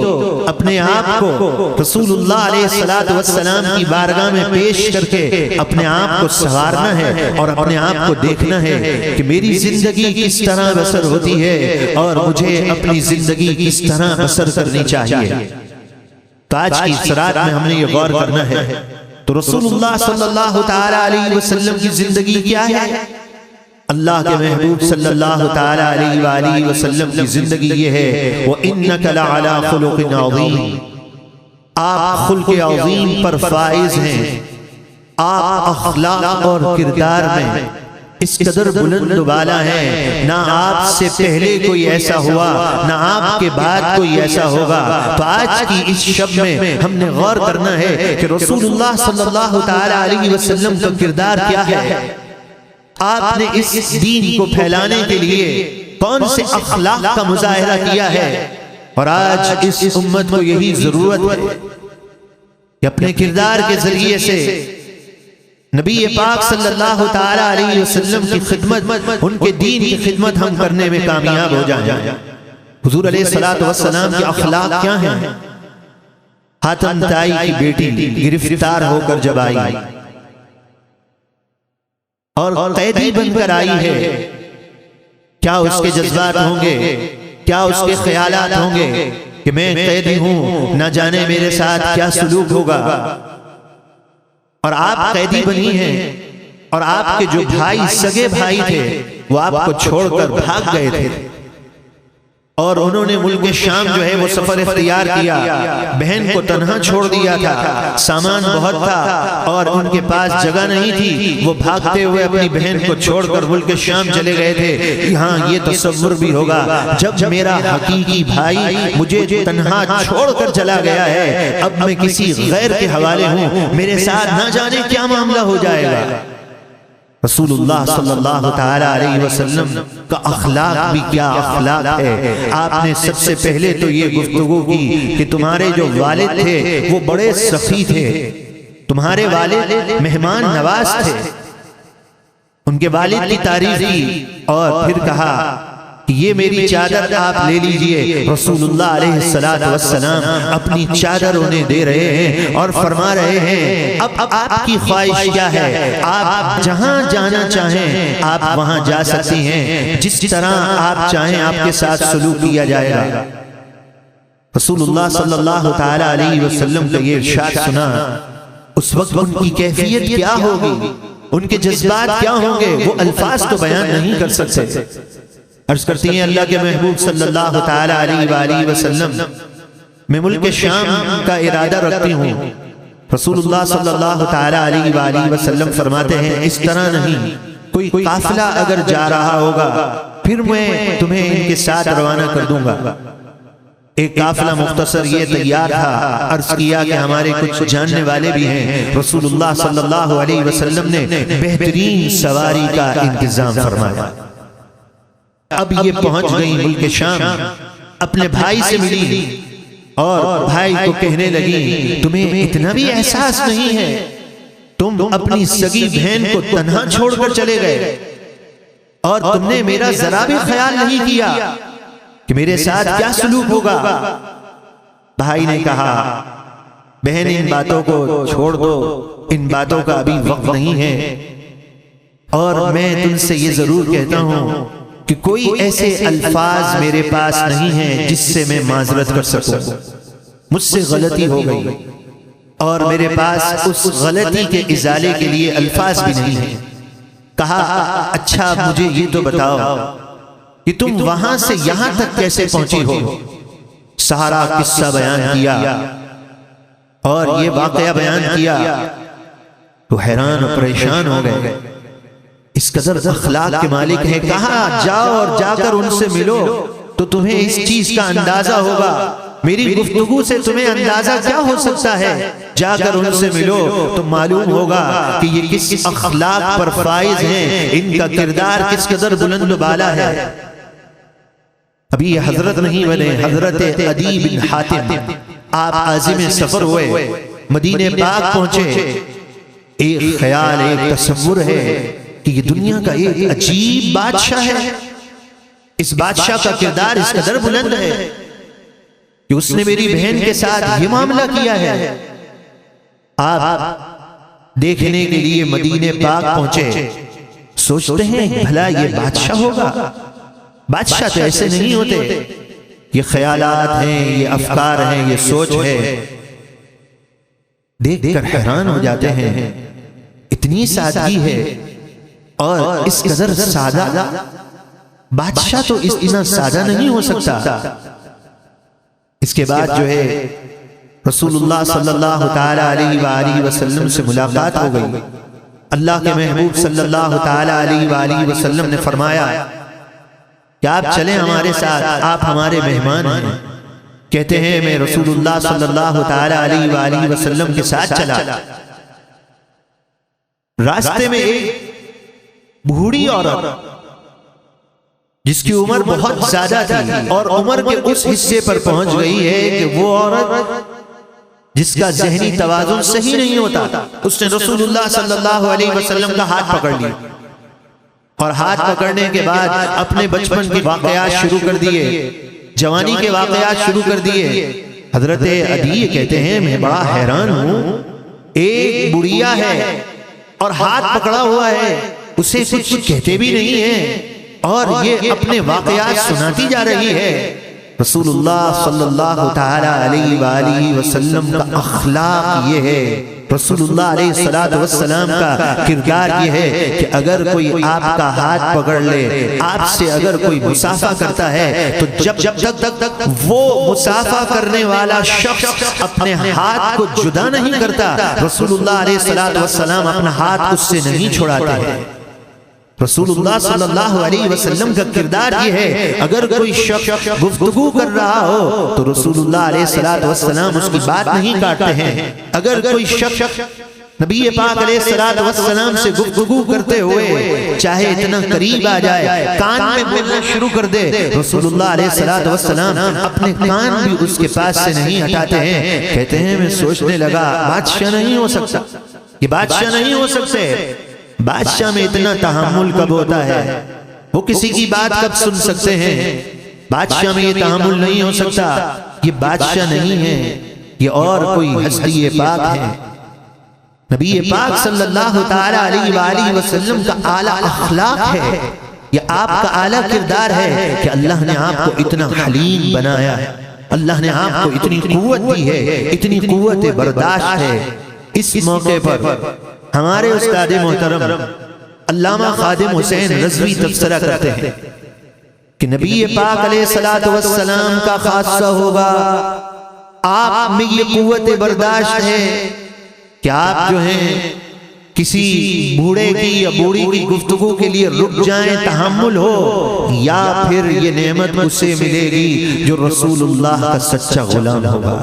اپنے آپ کو رسول اللہ علیہ السلام کی بارگاہ میں پیش کر کے اپنے آپ کو سنوارنا ہے، اور اپنے آپ کو دیکھنا ہے کہ میری زندگی کس طرح بسر ہوتی ہے اور مجھے اپنی زندگی کس طرح بسر کرنی چاہیے۔ تو آج کی اس رات میں ہم نے یہ غور کرنا ہے۔ تو رسول اللہ صلی اللہ تعالی علیہ وسلم کی زندگی کیا ہے؟ اللہ کے محبوب صلی اللہ تعالی علیہ وآلہ وسلم کی زندگی یہ ہے وَإِنَّكَ لَعَلَىٰ خُلُقٍ عَظِيمٍ، آپ خلق عظیم پر فائز ہیں، آپ اخلاق اور کردار میں اس قدر بلند و بالا ہیں، نہ آپ سے پہلے کوئی ایسا ہوا نہ آپ کے بعد کوئی ایسا ہوگا۔ تو آج کی اس شب میں ہم نے غور کرنا ہے کہ رسول اللہ صلی اللہ تعالی علیہ وسلم کا کردار کیا ہے۔ آپ نے اس دین کو پھیلانے کے لیے کون سے اخلاق کا مظاہرہ کیا ہے، اور آج اس امت کو یہی ضرورت ہے کہ اپنے کردار کے ذریعے سے نبی پاک صلی اللہ تعالی علیہ وسلم کی خدمت، ان کے دین کی خدمت ہم کرنے میں کامیاب ہو جائیں۔ حضور علیہ الصلوۃ والسلام کے اخلاق کیا ہیں؟ حاتم طائی کی بیٹی گرفتار ہو کر جب آئی اور قیدی بن کر آئی ہے، کیا اس کے جذبات ہوں گے، کیا اس کے خیالات ہوں گے کہ میں قیدی ہوں، نہ جانے میرے ساتھ کیا سلوک ہوگا؟ اور آپ قیدی بنی ہیں، اور آپ کے جو بھائی، سگے بھائی تھے، وہ آپ کو چھوڑ کر بھاگ گئے تھے، اور انہوں نے ملک شام جو ہے وہ سفر اختیار کیا، بہن کو تنہا چھوڑ دیا تھا، سامان بہت تھا اور ان کے پاس جگہ نہیں تھی، وہ بھاگتے ہوئے اپنی بہن کو چھوڑ کر ملک شام چلے گئے تھے۔ یہاں یہ تصور بھی ہوگا، جب میرا حقیقی بھائی مجھے تنہا چھوڑ کر چلا گیا ہے، اب میں کسی غیر کے حوالے ہوں، میرے ساتھ نہ جانے کیا معاملہ ہو جائے گا۔ رسول اللہ صلی اللہ تعالی علیہ وسلم کا اخلاق بھی کیا اخلاق ہے۔ آپ نے سب سے پہلے تو یہ گفتگو کی کہ تمہارے جو والد تھے وہ بڑے سخی تھے، تمہارے والد مہمان نواز تھے، ان کے والد کی تعریف کی، اور پھر کہا کہ یہ میری چادر آپ لے لیجئے۔ رسول اللہ علیہ السلام اپنی چادر انہیں دے رہے ہیں اور فرما رہے ہیں اب آپ کی خواہش کیا ہے، آپ جہاں جانا چاہیں آپ وہاں جا سکتی ہیں، جس طرح آپ چاہیں آپ کے ساتھ سلوک کیا جائے گا۔ رسول اللہ صلی اللہ تعالی علیہ وسلم کا یہ ارشاد سنا، اس وقت ان کی کیفیت کیا ہوگی، ان کے جذبات کیا ہوں گے، وہ الفاظ تو بیان نہیں کر سکتے۔ عرض کرتی ہیں اللہ کے محبوب صلی اللہ تعالی علیہ وآلہ وسلم، میں ملک شام کا ارادہ رکھتی ہوں۔ رسول اللہ صلی اللہ تعالی علیہ وآلہ وسلم فرماتے ہیں اس طرح نہیں، کوئی قافلہ اگر جا رہا ہوگا پھر میں تمہیں ان کے ساتھ روانہ کر دوں گا۔ ایک قافلہ مختصر یہ تیار تھا، عرض کیا کہ ہمارے کچھ جاننے والے بھی ہیں، رسول اللہ صلی اللہ علیہ وسلم نے بہترین سواری کا انتظام فرمایا۔ اب یہ پہنچ گئی ملک شام، اپنے بھائی سے ملی اور بھائی کو کہنے لگی تمہیں اتنا بھی احساس نہیں ہے، تم اپنی سگی بہن کو تنہا چھوڑ کر چلے گئے اور تم نے میرا ذرا بھی خیال نہیں کیا کہ میرے ساتھ کیا سلوک ہوگا۔ بھائی نے کہا بہن ان باتوں کو چھوڑ دو، ان باتوں کا ابھی وقت نہیں ہے، اور میں تم سے یہ ضرور کہتا ہوں کہ کوئی ایسے الفاظ میرے پاس نہیں ہیں جس سے میں معذرت کر سکوں، مجھ سے غلطی ہو گئی اور میرے پاس اس غلطی کے ازالے کے لیے الفاظ بھی نہیں ہیں۔ کہا اچھا مجھے یہ تو بتاؤ کہ تم وہاں سے یہاں تک کیسے پہنچی ہو؟ سارا قصہ بیان کیا اور یہ واقعہ بیان کیا تو حیران و پریشان ہو گئے، اس قدر اخلاق کے مالک ہیں۔ کہا جاؤ اور جا کر ان سے ملو تو تمہیں اس چیز کا اندازہ ہوگا، میری گفتگو سے تمہیں اندازہ کیا ہو سکتا ہے، جا کر ان سے ملو تو معلوم ہوگا کہ یہ کس اخلاق پر فائز ہیں، ان کا کردار کس قدر بلند و بالا ہے۔ ابھی یہ حضرت نہیں بنے، حضرت عدی بن حاتم، آپ عازم سفر ہوئے، مدینہ پاک پہنچے، ایک خیال ایک تصور ہے کہ یہ دنیا کا ایک عجیب بادشاہ ہے، اس بادشاہ کا کردار اس قدر بلند ہے کہ اس نے میری بہن کے ساتھ یہ معاملہ کیا ہے۔ آپ دیکھنے کے لیے مدینہ پاک پہنچے، سوچتے ہیں بھلا یہ بادشاہ ہوگا؟ بادشاہ تو ایسے نہیں ہوتے، یہ خیالات ہیں، یہ افکار ہیں، یہ سوچ ہے۔ دیکھ کر حیران ہو جاتے ہیں، اتنی سادگی ہے اور اس قدر سادہ بادشاہ تو اتنا سادہ نہیں ہو سکتا۔ اس کے بعد جو ہے رسول اللہ صلی اللہ تعالی علیہ وآلہ وسلم سے ملاقات ہو گئی۔ اللہ کے محبوب صلی اللہ تعالی علیہ وآلہ وسلم نے فرمایا کہ آپ چلیں ہمارے ساتھ، آپ ہمارے مہمان ہیں۔ کہتے ہیں میں رسول اللہ صلی اللہ تعالی علیہ وآلہ وسلم کے ساتھ چلا، راستے میں ایک بوڑھی عورت جس کی عمر بہت زیادہ تھی اور عمر کے اس حصے پر پہنچ گئی ہے کہ وہ عورت جس کا ذہنی توازن صحیح نہیں ہوتا، اس نے رسول اللہ صلی اللہ علیہ وسلم کا ہاتھ پکڑ لیا اور ہاتھ پکڑنے کے بعد اپنے بچپن کے واقعات شروع کر دیے، جوانی کے واقعات شروع کر دیے۔ حضرت عدی کہتے ہیں میں بڑا حیران ہوں، ایک بڑھیا ہے اور ہاتھ پکڑا ہوا ہے، اسے کچھ کہتے بھی نہیں ہیں اور یہ اپنے واقعات سناتی جا رہی ہے۔ رسول اللہ صلی اللہ تعالی علیہ وآلہ وسلم کا اخلاق یہ ہے، رسول اللہ علیہ السلام کا کردار یہ ہے کہ اگر کوئی آپ کا ہاتھ پکڑ لے، آپ سے اگر کوئی مصافحہ کرتا ہے تو جب تک وہ مصافحہ کرنے والا شخص اپنے ہاتھ کو جدا نہیں کرتا، رسول اللہ علیہ السلام اپنا ہاتھ اس سے نہیں چھڑاتے ہیں۔ رسول اللہ صلی اللہ علیہ وسلم کا کردار یہ ہے، اگر کوئی شخص گفتگو کر رہا ہو تو رسول اللہ علیہ السلام اس کی بات نہیں کاٹتے ہیں۔ اگر کوئی شخص نبی پاک علیہ السلام سے گفتگو کرتے ہوئے چاہے اتنا قریب آ جائے، کان میں بولنا شروع کر دے، رسول اللہ علیہ السلام اپنے کان بھی اس کے پاس سے نہیں ہٹاتے ہیں۔ کہتے ہیں میں سوچنے لگا بادشاہ نہیں ہو سکتا، یہ بادشاہ نہیں ہو سکتے۔ بادشاہ میں اتنا تحمل کب ہوتا ہے؟ وہ کسی کی بات کب سن سکتے ہیں؟ بادشاہ میں یہ تحمل نہیں ہو سکتا، یہ بادشاہ نہیں ہے، یہ اور کوئی ہستی پاک ہے۔ نبی پاک صلی اللہ تعالی علیہ وآلہ وسلم کا اعلیٰ اخلاق ہے، یہ آپ کا اعلیٰ کردار ہے کہ اللہ نے آپ کو اتنا حلیم بنایا ہے، اللہ نے آپ کو اتنی قوت دی ہے، اتنی قوت برداشت ہے۔ اس موقع پر ہمارے استاد محترم علامہ خادم حسین رضوی تبصرہ کرتے ہیں کہ نبی پاک علیہ السلام کا خاصہ ہوگا آپ میں یہ قوت برداشت ہے کہ آپ جو ہیں کسی بوڑھے کی یا بوڑھی کی گفتگو کے لیے رک جائیں، تحمل ہو، یا پھر یہ نعمت اسے ملے گی جو رسول اللہ کا سچا غلام ہوگا،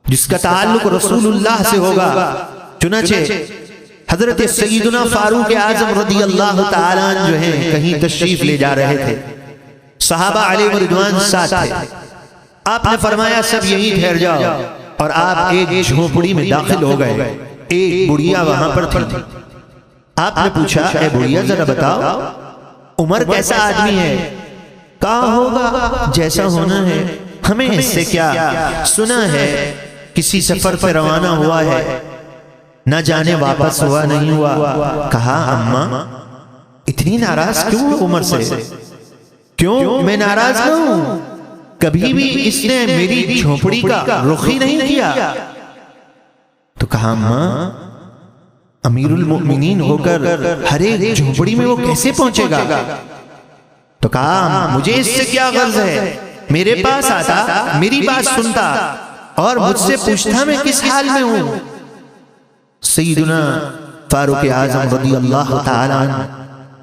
جس کا تعلق رسول اللہ سے ہوگا۔ چنانچہ حضرت سیدنا فاروق اعظم رضی اللہ تعالیٰ عنہ جو ہیں کہیں تشریف لے جا رہے تھے، صحابہ علیہ رضوان ساتھ تھے، آپ نے فرمایا سب یہیں ٹھہر جاؤ، اور آپ ایک جھونپڑی میں داخل ہو گئے۔ ایک بڑھیا وہاں پر تھی، آپ نے پوچھا اے بڑھیا ذرا بتاؤ عمر کیسا آدمی ہے؟ کہا ہوگا جیسا ہونا ہے، ہمیں اس سے کیا، سنا ہے کسی سفر پر روانہ ہوا ہے، نہ جانے واپس ہوا نہیں ہوا۔ کہا اماں اتنی ناراض کیوں عمر سے؟ کیوں میں ناراض نہ ہوں، کبھی بھی اس نے میری جھونپڑی کا رخ ہی نہیں کیا۔ تو کہا اماں امیر المؤمنین ہو کر ہر ایک جھونپڑی میں وہ کیسے پہنچے گا؟ تو کہا مجھے اس سے کیا غرض ہے، میرے پاس آتا، میری بات سنتا اور مجھ سے پوچھتا میں کس حال میں ہوں۔ سیدنا فاروق اعظم رضی اللہ تعالیٰ عنہ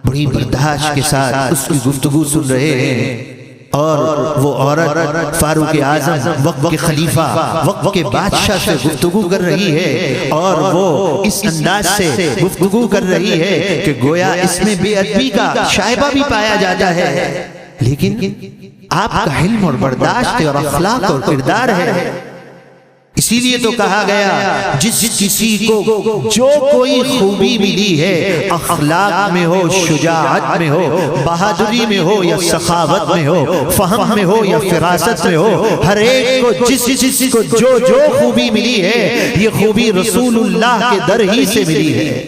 بڑی برداشت کے ساتھ اس کی گفتگو سن رہے ہیں، اور وہ عورت فاروق اعظم وقت کے خلیفہ، وقت کے بادشاہ سے گفتگو کر رہی ہے، اور وہ اس انداز سے گفتگو کر رہی ہے کہ گویا اس میں بے ادبی کا شائبہ بھی پایا جاتا ہے، لیکن آپ کا علم اور برداشت اور اخلاق اور کردار ہے۔ اسی لیے تو کہا گیا جس کسی کو جو کوئی خوبی ملی ہے، اخلاق میں ہو، شجاعت میں ہو، بہادری میں ہو یا سخاوت میں ہو، فہم میں ہو یا فراست میں ہو، ہر ایک کو جس کو جو خوبی ملی ہے، یہ خوبی رسول اللہ کے در ہی سے ملی ہے۔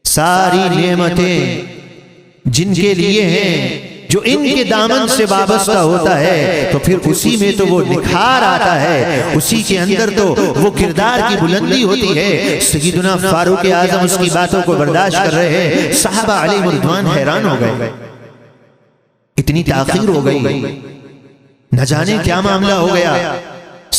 ساری نعمتیں جن کے لیے ہیں، جو ان کے دامن سے وابستہ ہوتا ہے، تو پھر اسی میں تو وہ نکھار آتا ہے، اسی کے اندر تو وہ کردار کی بلندی ہوتی ہے۔ سیدنا فاروق اعظم اس کی باتوں کو برداشت کر رہے ہیں، صحابہ علیہ رضوان حیران ہو گئے، اتنی تاخیر ہو گئی، نہ جانے کیا معاملہ ہو گیا۔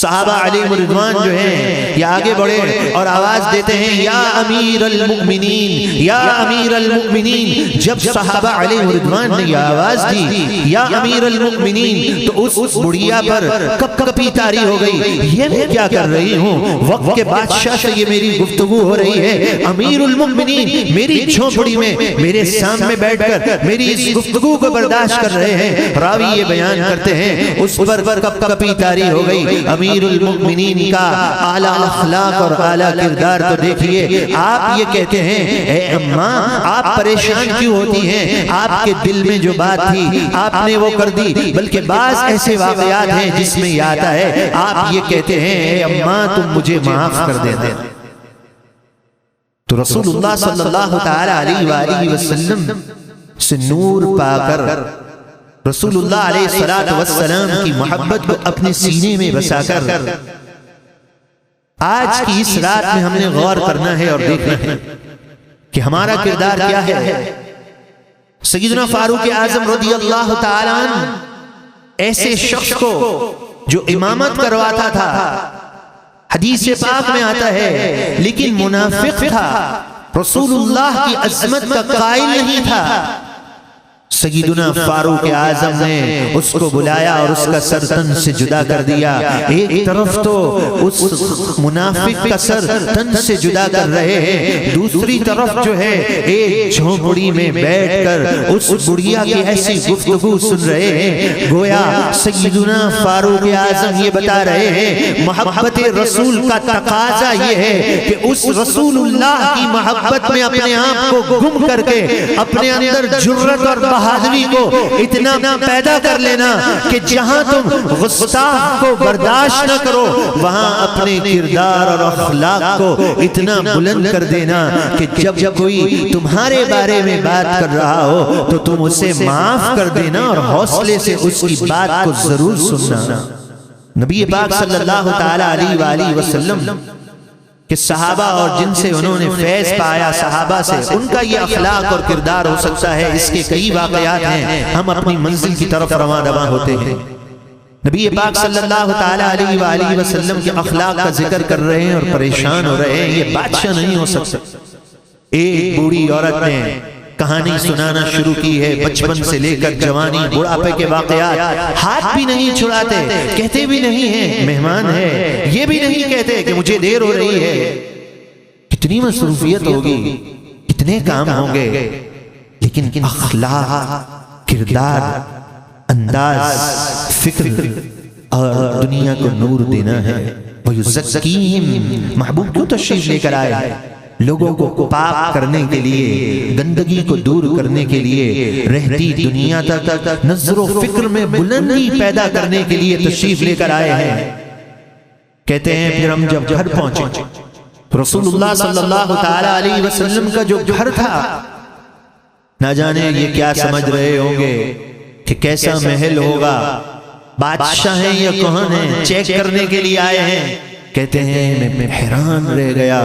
صحابہ علیہ رضوان جو ہیں یہ آگے بڑھے اور آواز دیتے ہیں یا امیر المؤمنین یا امیر المؤمنین. جب صحابہ علیہ رضوان نے یہ آواز دی یا امیر المؤمنین تو اس بڑھیا پر کپ کپی طاری ہو گئی. یہ میں کیا کر رہی ہوں؟ وقت کے بادشاہ سے یہ میری گفتگو ہو رہی ہے. امیر المؤمنین میری جھونپڑی میں میرے سامنے بیٹھ کر میری اس گفتگو کو برداشت کر رہے ہیں. راوی یہ بیان کرتے ہیں اس پر کپ کپی طاری ہو گئی. امیر المؤمنین کا اعلیٰ اخلاق اور اعلیٰ کردار تو دیکھیے. آپ یہ کہتے ہیں اے اماں آپ پریشان کیوں ہوتی ہیں؟ آپ کے دل میں جو بات تھی آپ نے وہ کر دی. بلکہ بعض ایسے واقعات ہیں جس میں یہ آتا ہے آپ یہ کہتے ہیں اے اماں تم مجھے معاف کر دے. تو رسول اللہ صلی اللہ تعالی علیہ وآلہ وسلم سے نور پا کر رسول اللہ علیہ السلام کی محبت کو اپنے سینے میں بسا کر آج کی اس رات میں ہم نے غور کرنا ہے اور دیکھنا ہے کہ ہمارا کردار کیا ہے. سیدنا فاروق اعظم رضی اللہ تعالی عنہ ایسے شخص کو جو امامت کرواتا تھا حدیث پاک میں آتا ہے لیکن منافق تھا, رسول اللہ کی عظمت کا قائل نہیں تھا. سیدنا فاروق اعظم نے اس کو بلایا اور اس کا سر تن سے جدا کر دیا. ایک طرف تو اس منافق کا سر تن سے جدا کر رہے ہیں, دوسری طرف جو ہے ایک جھونپڑی میں بیٹھ کر اس بڑھیا کی ایسی گفتگو سن رہے ہیں. گویا سیدنا فاروق اعظم یہ بتا رہے ہیں محبت رسول کا تقاضا یہ ہے کہ اس رسول اللہ کی محبت میں اپنے آپ کو گم کر کے اپنے اندر جرأت اور بہادری کو اتنا پیدا کر لینا کہ جہاں تم گستاخ کو برداشت نہ کرو وہاں اپنے کردار اور اخلاق کو اتنا بلند کر دینا کہ جب کوئی تمہارے بارے میں بات کر رہا ہو تو تم اسے معاف کر دینا اور حوصلے سے اس کی بات کو ضرور سننا. نبی پاک صلی اللہ تعالی علیہ وآلہ وسلم کہ صحابہ اور جن سے انہوں نے فیض پایا صحابہ سے ان کا یہ اخلاق اور کردار ہو سکتا ہے. اس کے کئی واقعات ہیں. ہم اپنی منزل کی طرف رواں دواں ہوتے ہیں. نبی پاک صلی اللہ تعالی علیہ وآلہ وسلم کے اخلاق کا ذکر کر رہے ہیں اور پریشان ہو رہے ہیں. یہ بادشاہ نہیں ہو سکتا. ایک بوڑھی عورت نے کہانی سنانا شروع کی ہے, بچپن سے لے کر جوانی بڑھاپے کے واقعات. ہاتھ بھی نہیں چھڑاتے, کہتے بھی نہیں ہیں مہمان ہے, یہ بھی نہیں کہتے کہ مجھے دیر ہو رہی ہے. کتنی مصروفیت ہوگی, کتنے کام ہوں گے, لیکن اخلاق, کردار, انداز, فکر اور دنیا کو نور دینا ہے. وَيُزَكِّيهِمْ محبوب کیوں تشریف لے کر آئے ہیں؟ لوگوں کو پاک کرنے کے لیے, گندگی کو دور کرنے کے لیے, رہتی دنیا تک نظر و فکر میں بلندی پیدا کرنے کے لیے تشریف لے کر آئے ہیں. کہتے ہیں پھر ہم جب گھر پہنچے رسول اللہ صلی اللہ تعالی علیہ وسلم کا جو گھر تھا, نہ جانے یہ کیا سمجھ رہے ہوں گے کہ کیسا محل ہوگا, بادشاہ ہیں یا کون ہیں, چیک کرنے کے لیے آئے ہیں. کہتے ہیں میں حیران رہ گیا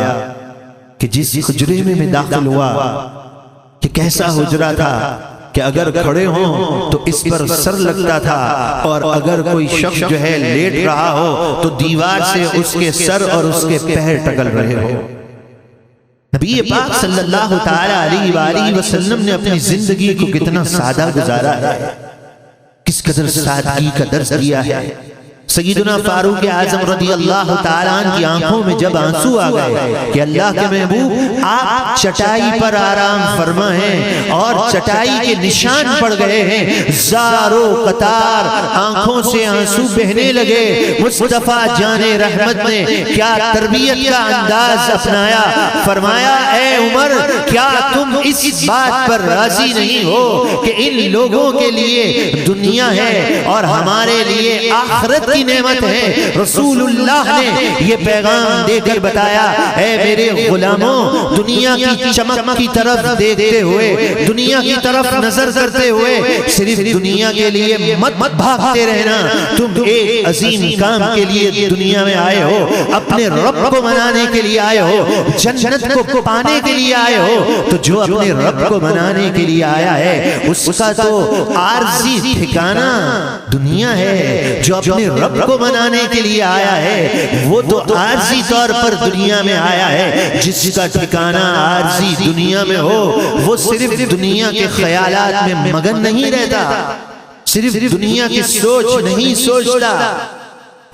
کہ جس حجرے میں داخل ہوا کہ کیسا حجرہ تھا کہ اگر کھڑے ہوں تو اس پر سر لگتا تھا اور اگر کوئی شخص جو ہے لیٹ رہا ہو تو دیوار سے اس کے سر اور اس کے پیر ٹکل رہے ہو. نبی پاک صلی اللہ تعالی علیہ وآلہ وسلم نے اپنی زندگی کو کتنا سادہ گزارا ہے, کس قدر سادگی کا درس دیا ہے. سیدنا فاروق اعظم رضی اللہ تعالیٰ عنہ کی آنکھوں میں جب آنسو آ گئے کہ اللہ کے محبوب آپ چٹائی پر آرام فرما ہیں اور چٹائی کے نشان پڑ گئے ہیں, زارو قطار آنکھوں سے آنسو بہنے لگے. مصطفیٰ جان رحمت نے کیا تربیت کا انداز اپنایا, فرمایا اے عمر کیا تم اس بات پر راضی نہیں ہو کہ ان لوگوں کے لیے دنیا ہے اور ہمارے لیے آخرت کی نعمت ہے. رسول اللہ نے یہ پیغام دے کر بتایا اے میرے غلاموں, دنیا کی چمک کی طرف دیکھتے ہوئے, دنیا کی طرف نظر کرتے ہوئے صرف دنیا کے لیے مت بھاگتے رہنا. تم ایک عظیم کام کے لیے دنیا میں آئے ہو, اپنے رب کو منانے کے لیے آئے ہو, جنت کو پانے کے لیے آئے ہو. تو جو اپنے رب کو منانے کے لیے آیا ہے اس کا تو عارضی ٹھکانہ دنیا ہے. جو اپنے رب رب کو منانے کے لیے آیا ہے وہ تو عارضی طور پر دنیا میں آیا ہے. جس کا ٹھکانہ عارضی دنیا میں ہو وہ صرف دنیا کے خیالات میں مگن نہیں رہتا, صرف دنیا کی سوچ نہیں سوچتا.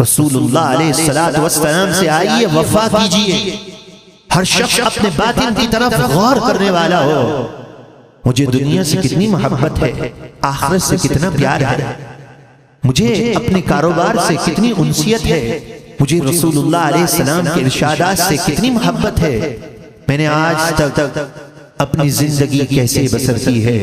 رسول اللہ علیہ السلام سے آئیے, وفا کیجئے. ہر شخص اپنے باطن کی طرف غور کرنے والا ہو. مجھے دنیا سے کتنی محبت ہے, آخرت سے کتنا پیار ہے, مجھے اپنے کاروبار سے کتنی انسیت ہے, مجھے رسول اللہ علیہ السلام کے ارشادات سے کتنی محبت ہے. میں نے آج تک اپنی زندگی کیسے بسر کی ہے,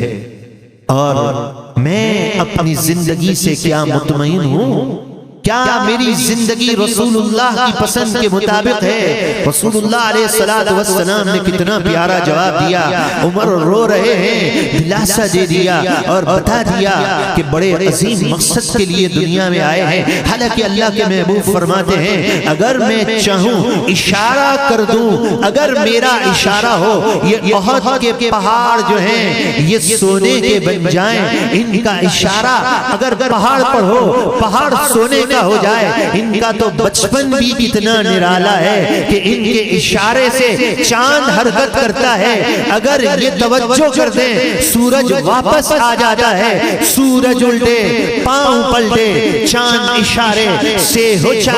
اور میں اپنی زندگی سے کیا مطمئن ہوں, کیا میری زندگی رسول اللہ کی پسند کے مطابق ہے. رسول اللہ علیہ السلام نے کتنا پیارا جواب دیا. عمر رو رہے ہیں, دلاسا دے دیا اور بتا دیا کہ بڑے عظیم مقصد کے لیے دنیا میں آئے ہیں. حالانکہ اللہ کے محبوب فرماتے ہیں اگر میں چاہوں اشارہ کر دوں, اگر میرا اشارہ ہو یہ احد کے پہاڑ جو ہیں یہ سونے کے بن جائیں. ان کا اشارہ اگر پہاڑ پر ہو, پہاڑ سونے ہو جائے. ان کا تو بچپن بھی اتنا نرالا ہے کہ ان کے اشارے سے چاند حرکت کرتا ہے. اگر یہ توجہ کر دیں سورج واپس آ جاتا ہے, سورج الٹے پاؤں پلٹے, چاند اشارے سے ہو چا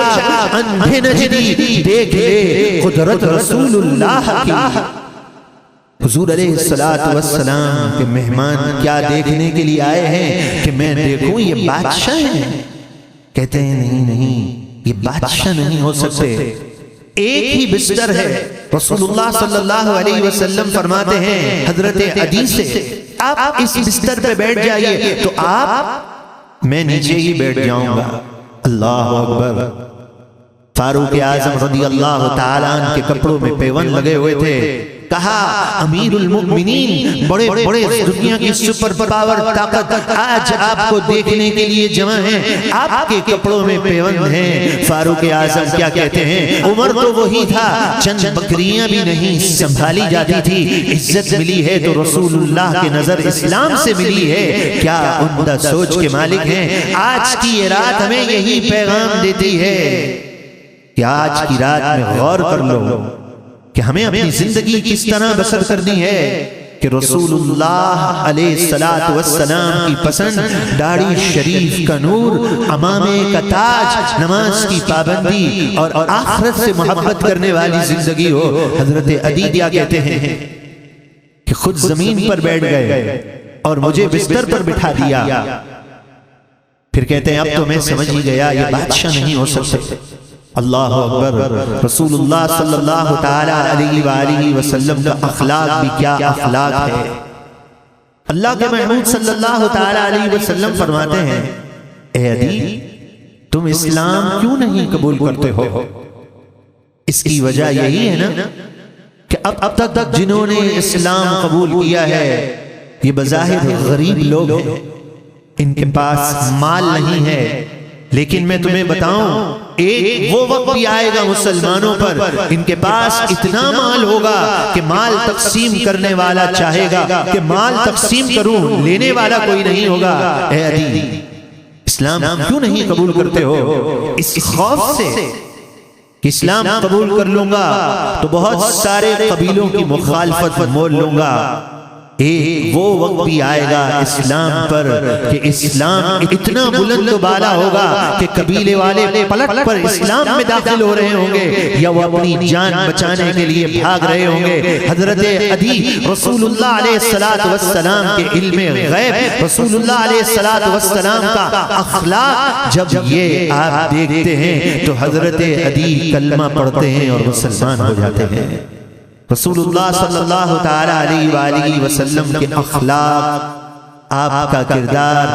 اندھے نجدی دیکھ لے قدرت رسول اللہ کی. حضور علیہ السلام کے مہمان کیا دیکھنے کے لیے آئے ہیں کہ میں دیکھوں یہ بادشاہ ہیں. کہتے ہیں نہیں, یہ بادشاہ نہیں ہو سکتے, ایک ہی بستر ہے. رسول اللہ صلی اللہ علیہ وسلم فرماتے ہیں حضرت عدی سے آپ اس بستر پہ بیٹھ جائیے تو آپ, میں نیچے ہی بیٹھ جاؤں گا. اللہ اکبر. فاروق اعظم رضی اللہ تعالیٰ عنہ کے کپڑوں میں پیون لگے ہوئے تھے. کہا امیر المؤمنین, بڑے بڑے دنیا کی سپر پاور طاقت آج آپ کو دیکھنے کے لیے جمع ہیں, آپ کے کپڑوں میں پیوند ہیں. فاروق اعظم کیا کہتے ہیں عمر تو وہی تھا, چند بکریاں بھی نہیں سنبھالی جاتی تھی. عزت ملی ہے تو رسول اللہ کے نظر اسلام سے ملی ہے. کیا عمدہ سوچ کے مالک ہیں. آج کی یہ رات ہمیں یہی پیغام دیتی ہے کہ آج کی رات میں غور کر لو کہ ہمیں اپنی زندگی کس طرح بسر کرنی ہے کہ رسول اللہ علیہ السلام کی پسند, داڑھی شریف کا نور, امامے کا تاج, نماز کی پابندی اور آخرت سے محبت کرنے والی زندگی ہو. حضرت عدی کیا کہتے ہیں کہ خود زمین پر بیٹھ گئے اور مجھے بستر پر بٹھا دیا. پھر کہتے ہیں اب تو میں سمجھ ہی گیا یہ بادشاہ نہیں ہو سکتے. اللہ اکبر. رسول اللہ صلی اللہ تعالی علیہ وآلہ وسلم کا اخلاق بھی کیا اخلاق ہے. اللہ کے محبوب صلی اللہ تعالی علیہ وسلم فرماتے ہیں اے عدی تم اسلام کیوں نہیں قبول کرتے ہو. اس کی وجہ یہی ہے نا کہ اب تک جنہوں نے اسلام قبول کیا ہے یہ بظاہر غریب لوگ ہیں, ان کے پاس مال نہیں ہے. لیکن میں تمہیں بتاؤں ایک وہ وقت بھی آئے گا مسلمانوں پر ان کے پاس اتنا مال ہوگا کہ مال تقسیم کرنے والا چاہے گا کہ مال تقسیم کروں, لینے والا کوئی نہیں ہوگا. اے عدی اسلام کیوں نہیں قبول کرتے ہو؟ اس خوف سے کہ اسلام قبول کر لوں گا تو بہت سارے قبیلوں کی مخالفت مول لوں گا. ایک وہ وقت بھی آئے گا اسلام پر کہ اسلام اتنا بلند و بالا ہوگا کہ قبیلے والے پلٹ پر اسلام میں داخل ہو رہے ہوں گے یا وہ اپنی جان بچانے کے لیے بھاگ رہے ہوں گے. حضرت عدی رسول اللہ علیہ السلام کے علم غیب, رسول اللہ علیہ السلام کا اخلاق جب یہ آپ دیکھتے ہیں تو حضرت عدی کلمہ پڑھتے ہیں اور مسلمان ہو جاتے ہیں. رسول اللہ صلی اللہ تعالی علیہ وآلہ وسلم کے اخلاق, آپ کا کردار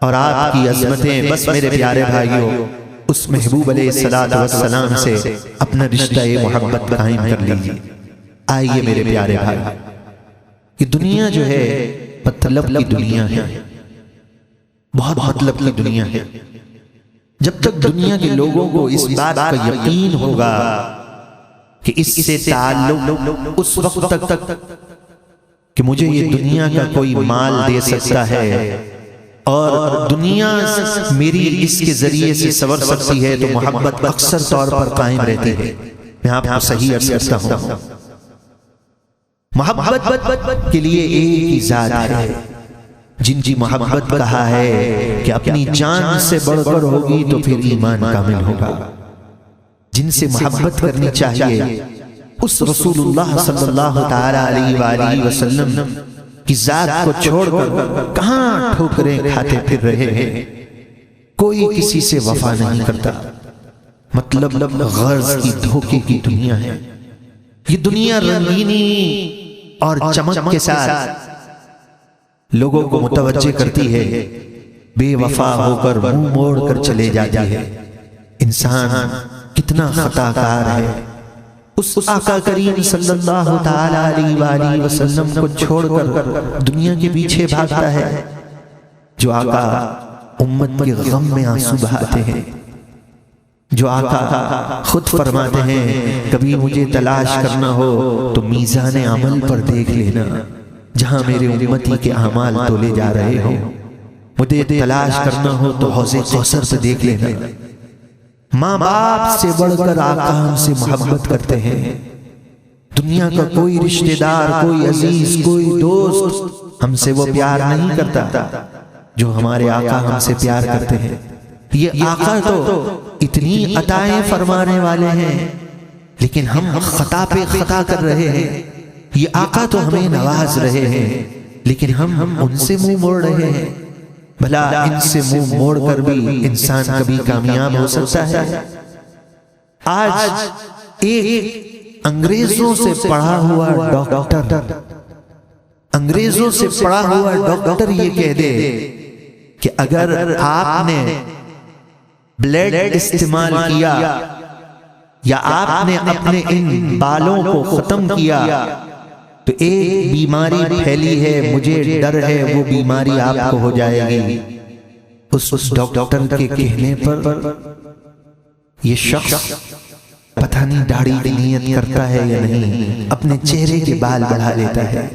اور آپ کی عظمتیں, بس میرے پیارے بھائیوں اس محبوب علیہ السلام سے اپنا رشتہ محبت قائم کر لیجیے. آئیے میرے پیارے بھائی, یہ دنیا جو ہے مطلب کی دنیا ہے, بہت مطلب کی دنیا ہے. جب تک دنیا کے لوگوں کو اس بات کا یقین ہوگا کہ اس سے تعلق اس وقت تک کہ مجھے یہ دنیا کا کوئی مال دے سکتا ہے, اور دنیا میری اس کے ذریعے سے سنور سکتی ہے تو محبت اکثر طور پر قائم رہتی ہے۔ میں آپ کو صحیح عرض کرتا ہوں، محبت کے لیے ایک ہی ذات ہے۔ جن کی محبت کہا ہے کہ اپنی جان سے بڑھ کر ہوگی تو پھر ایمان کامل ہوگا۔ جن سے محبت کرنی چاہیے اس رسول اللہ صلی اللہ تعالی علیہ وآلہ وسلم کی ذات کو چھوڑ کر کہاں ٹھوکریں کھاتے پھر رہے ہیں۔ کوئی کسی سے وفا نہیں کرتا، مطلب غرض کی دھوکے کی دنیا ہے۔ یہ دنیا رنگینی اور چمک کے ساتھ لوگوں کو متوجہ کرتی ہے، بے وفا ہو کر منہ موڑ کر چلے جاتی ہے۔ انسان کتنا خطا کار ہے، اس آقا کریم صلی اللہ تعالی علیہ وآلہ وسلم کو چھوڑ کر دنیا کے پیچھے بھاگتا ہے۔ جو آقا امت کے غم میں آنسو بہاتے ہیں، جو آقا خود فرماتے ہیں کبھی مجھے تلاش کرنا ہو تو میزان عمل پر دیکھ لینا، جہاں میرے امتی کے اعمال تولے جا رہے ہوں۔ مجھے تلاش کرنا ہو تو حوض کوثر سے دیکھ لینا۔ ماں باپ سے بڑھ کر آقا ہم سے محبت کرتے ہیں۔ دنیا کا کوئی رشتہ دار، کوئی عزیز، کوئی دوست ہم سے وہ پیار نہیں کرتا جو ہمارے آقا ہم سے پیار کرتے ہیں۔ یہ آقا تو اتنی عطائیں فرمانے والے ہیں، لیکن ہم خطا پہ خطا کر رہے ہیں۔ یہ آقا تو ہمیں نواز رہے ہیں، لیکن ہم ان سے منہ موڑ رہے ہیں۔ بھلا ان سے منہ موڑ کر بھی انسان کبھی کامیاب ہو سکتا ہے؟ آج ایک انگریزوں سے پڑھا ہوا ڈاکٹر یہ کہہ دے کہ اگر آپ نے بلیڈ استعمال کیا یا آپ نے اپنے ان بالوں کو ختم کیا تو ایک بیماری پھیلی ہے، مجھے ڈر ہے وہ بیماری آپ کو ہو جائے گی۔ اس ڈاکٹر کے کہنے پر یہ شخص پتہ نہیں داڑھی کی نیت کرتا ہے یا نہیں، اپنے چہرے کے بال بڑھا لیتا ہے۔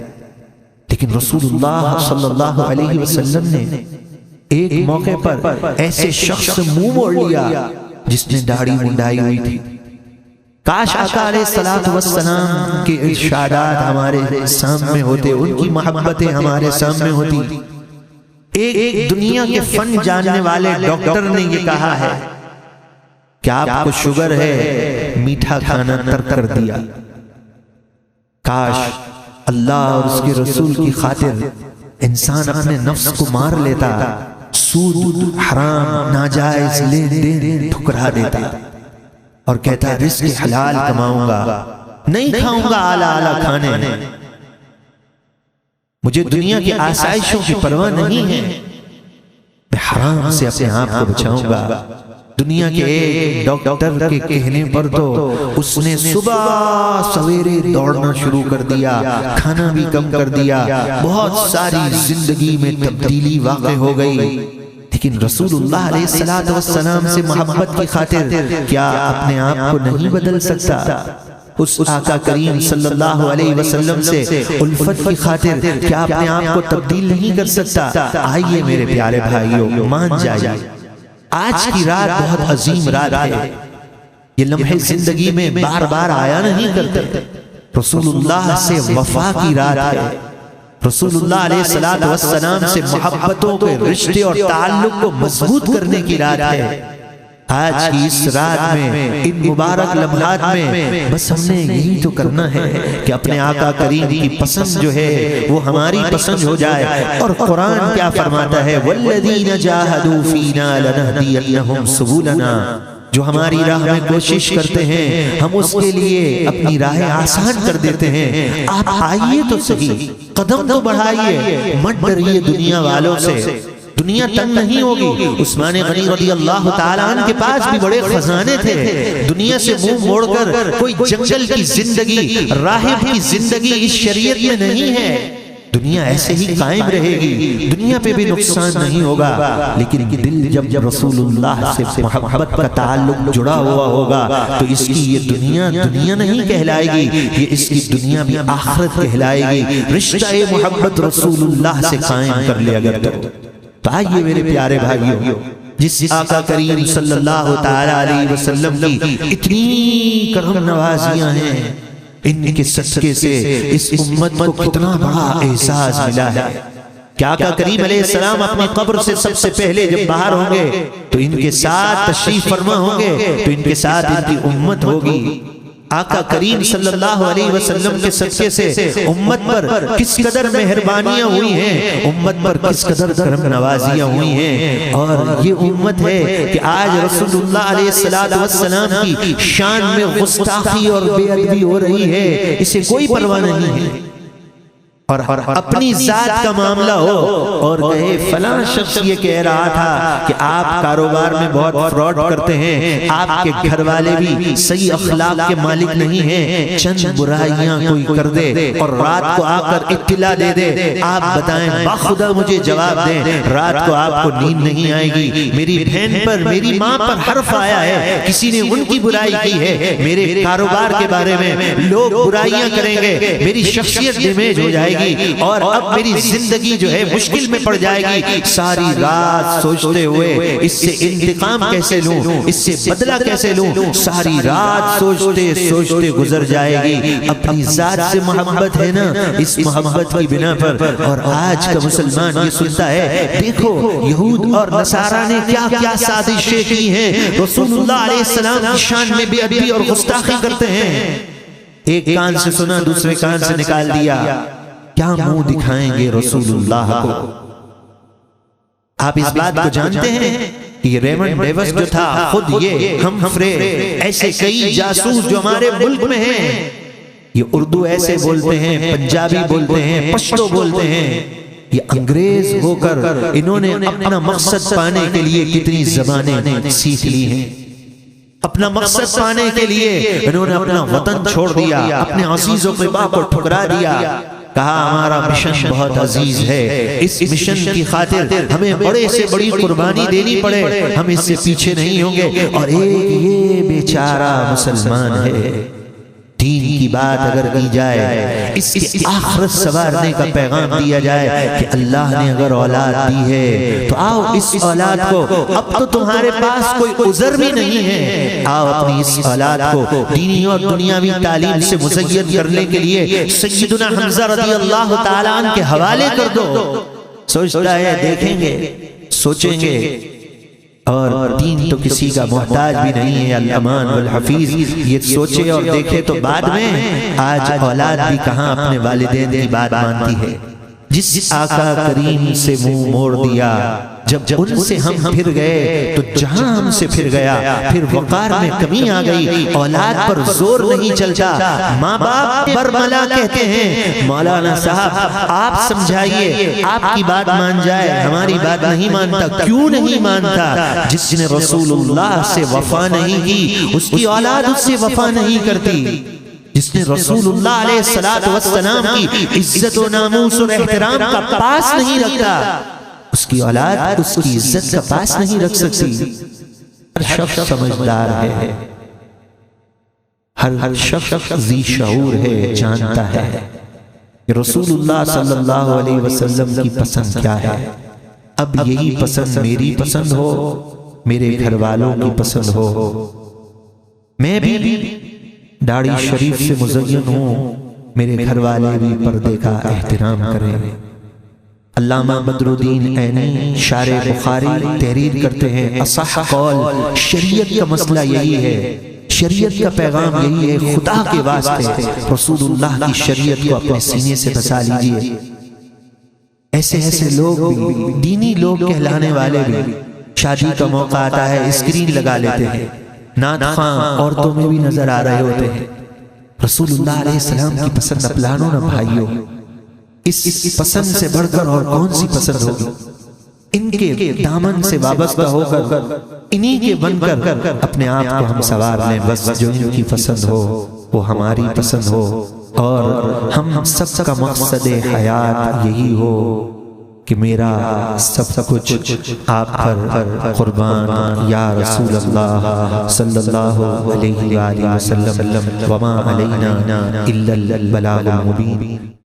لیکن رسول اللہ صلی اللہ علیہ وسلم نے ایک موقع پر ایسے شخص سے منہ موڑ لیا جس نے داڑھی منڈائی ہوئی تھی۔ کاش آقا علیہ السلام کے ارشادات ہمارے سامنے ہوتے، ان کی محبتیں ہمارے سامنے ہوتی۔ ایک دنیا کے فن جاننے والے ڈاکٹر نے یہ کہا ہے کہ آپ کو شوگر ہے، میٹھا کھانا ترک کر دیا۔ کاش اللہ اور اس کے رسول کی خاطر انسان اپنے نفس کو مار لیتا، سود، حرام، ناجائز لین دین ٹھکرا دیتا اور کہتا رزق حلال کماؤں گا، نہیں کھاؤں گا اعلیٰ اعلیٰ کھانے، مجھے دنیا کی آسائشوں کی پرواہ نہیں ہے، میں حرام سے اپنے آپ کو بچاؤں گا۔ دنیا کے ایک ڈاکٹر کے کہنے پر تو اس نے صبح سویرے دوڑنا شروع کر دیا، کھانا بھی کم کر دیا، بہت ساری زندگی میں تبدیلی واقع ہو گئی۔ لیکن رسول اللہ علیہ السلام سے محبت کی خاطر کیا اپنے آپ کو نہیں بدل سکتا؟ اس آقا کریم صلی اللہ علیہ وسلم سے الفت کی خاطر کیا اپنے آپ کو تبدیل نہیں کر سکتا؟ آئیے میرے پیارے بھائیوں، مان جائیے آج کی رات بہت عظیم رات ہے۔ یہ لمحے زندگی میں بار بار آیا نہیں کرتے۔ رسول اللہ سے وفا کی رات ہے، رسول اللہ علیہ السلام سے محبتوں کے رشتے اور تعلق کو مضبوط کرنے کی رات ہے۔ آج کی اس رات میں، ان مبارک لمحات میں بس ہم نے یہی تو کرنا ہے کہ اپنے آقا کریم کی پسند جو ہے وہ ہماری پسند ہو جائے۔ اور قرآن کیا فرماتا ہے؟ وَالَّذِينَ جَاهَدُوا فِينَا لَنَهْدِيَنَّهُمْ سُبُلَنَا، جو ہماری راہ میں کوشش کرتے ہیں ہم اس کے لیے اپنی راہیں آسان کر دیتے ہیں۔ آپ آئیے تو صحیح، قدم تو بڑھائیے، مت ڈریے دنیا والوں سے، دنیا تنگ نہیں ہوگی۔ عثمان غنی رضی اللہ تعالیٰ عنہ کے پاس بھی بڑے خزانے تھے، دنیا سے منہ موڑ کر کوئی جنگل کی زندگی، راہب کی زندگی اس شریعت میں نہیں ہے۔ دنیا ایسے ہی قائم رہے گی، دنیا پہ بھی نقصان نہیں ہوگا، لیکن دل جب رسول اللہ سے محبت کا تعلق جڑا ہوا ہوگا تو اس کی یہ دنیا دنیا نہیں کہلائے گی، یہ اس کی دنیا بھی آخرت کہلائے گی۔ رشتہ محبت رسول اللہ سے قائم کر لے اگر تو تو آئیے میرے پیارے بھائیوں، جس آقا کریم صلی اللہ تعالی علیہ وسلم کی اتنی کرم نوازیاں ہیں، ان کے صدقے سے اس امت کو کتنا بڑا احساس ملا ہے کہ آقا کریم علیہ السلام اپنی قبر سے سب سے پہلے جب باہر ہوں گے تو ان کے ساتھ تشریف فرما ہوں گے، تو ان کے ساتھ ان کی امت ہوگی۔ آقا کریم صلی اللہ علیہ وسلم کے صدقے سے امت پر کس قدر مہربانیاں ہوئی ہیں، امت پر کس قدر کرم نوازیاں ہوئی ہیں، اور یہ امت ہے کہ آج رسول اللہ علیہ السلام کی شان میں گستاخی اور بے ادبی ہو رہی ہے، اسے کوئی پرواہ نہیں ہے۔ اور اپنی ذات کا معاملہ ہو اور کہے فلاں شخص یہ کہہ رہا تھا کہ آپ کاروبار میں بہت فراڈ کرتے ہیں، آپ کے گھر والے بھی صحیح اخلاق کے مالک نہیں ہیں، چند برائیاں کوئی کر دے اور رات کو آ کر اطلاع دے دے، آپ بتائیں باخدا مجھے جواب دیں، رات کو آپ کو نیند نہیں آئے گی، میری بہن پر میری ماں پر حرف آیا ہے، کسی نے ان کی برائی کی ہے، میرے کاروبار کے بارے میں لوگ برائیاں کریں گے، میری شخصیت ڈیمیج ہو جائے گی، اور اب میری زندگی جو ہے مشکل میں پڑ جائے گی۔ ساری رات سوچتے ہوئے اس سے انتقام کیسے لوں، اس سے بدلہ کیسے لوں، ساری رات سوچتے سوچتے گزر جائے گی۔ اپنی ذات سے محبت ہے نا، اس محبت کی بنا پر، اور آج کا مسلمان یہ سنتا ہے دیکھو یہود اور نصارہ نے کیا کیا سازشیں کی ہیں، رسول اللہ علیہ السلام کی شان میں بے ادبی اور گستاخی کرتے ہیں۔ ایک کان سے سنا دوسرے کان سے نکال دیا، کیا منہ دکھائیں گے رسول اللہ کو؟ آپ اس بات کو جانتے ہیں کہ یہ ریمنڈ ڈیوس جو تھا، خود یہ ہمفرے، ایسے کئی جاسوس جو ہمارے ملک میں ہیں، یہ اردو ایسے بولتے ہیں، پنجابی بولتے ہیں، پشتو بولتے ہیں، یہ انگریز ہو کر انہوں نے اپنا مقصد پانے کے لیے کتنی زبانیں سیکھ لی ہیں، اپنا مقصد پانے کے لیے انہوں نے اپنا وطن چھوڑ دیا، اپنے عزیز و قبا کو ٹھکرا دیا، کہا ہمارا مشن بہت عزیز ہے، اس مشن کی خاطر ہمیں بڑے سے بڑی قربانی دینی پڑے، ہم اس سے پیچھے نہیں ہوں گے۔ اور ایک یہ بیچارہ مسلمان ہے، دین کی بات اگر کی جائے، اس کی آخرت سنوارنے کا پیغام دیا جائے کہ اللہ نے اگر اولاد دی ہے تو آؤ اس اولاد کو، اب تو تمہارے پاس کوئی عذر بھی نہیں ہے، آؤ اپنی اس اولاد کو دینی اور دنیاوی تعلیم سے مزین کرنے کے لیے سیدنا حمزہ رضی اللہ تعالیٰ عنہ کے حوالے کر دو۔ سوچتا ہے دیکھیں گے، سوچیں گے، اور دین تو کسی کا محتاج بھی نہیں ہے، الامان والحفیظ، یہ سوچے اور دیکھے تو بعد میں آج اولاد بھی کہاں اپنے والدین کی بات مانتی ہے۔ جس آقا کریم سے منہ موڑ دیا، جب ان سے ہم پھر گئے تو جہاں ہم سے پھر گیا، پھر وقار میں کمی آ گئی، اولاد پر زور نہیں چلتا، ماں باپ برملا کہتے ہیں، مولانا صاحب آپ سمجھائیے، آپ کی بات مان جائے، ہماری بات نہیں مانتا، کیوں نہیں مانتا؟ جس نے رسول اللہ سے وفا نہیں کی اس کی اولاد اس سے وفا نہیں کرتی، جس نے رسول اللہ علیہ السلام کی عزت و ناموس اور احترام کا پاس نہیں رکھتا، اس کی اولاد اس کی عزت کا پاس نہیں رکھ سکتی۔ ہر شخص سمجھدار ہے، ہر شخص ذی شعور ہے، جانتا ہے کہ رسول اللہ صلی اللہ علیہ وسلم کی پسند کیا ہے۔ اب یہی پسند میری پسند ہو، میرے گھر والوں کی پسند ہو، میں بھی داڑھی شریف سے مزین ہوں، میرے گھر والے بھی پردے کا احترام کریں۔ علامہ بدر الدین عینی شارح بخاری تحریر کرتے ہیں، اصح قول شریعت کا مسئلہ یہی ہے، شریعت کا پیغام یہی ہے، خدا کے واسطے رسول اللہ کی شریعت کو اپنے سینے سے بسا لیجئے۔ ایسے ایسے لوگ بھی، دینی لوگ کہلانے والے بھی، شادی کا موقع آتا ہے اسکرین لگا لیتے ہیں، نعت خواں عورتوں میں بھی نظر آ رہے ہوتے ہیں۔ رسول اللہ علیہ السلام کی پسند اپلانو نہ بھائیو، اس پسند سے بڑھ کر اور کون سی پسند ہوگی؟ ان کے دامن سے وابستہ ہو کر، انہی کے بن کر اپنے آپ کو ہم سوار لیں، بس جو ان کی پسند ہو وہ ہماری پسند ہو، اور ہم سب کا مقصد حیات یہی ہو کہ میرا سب کچھ آپ پر قربان یا رسول اللہ صلی اللہ علیہ وآلہ وسلم، وما علینا الا البلاغ المبین۔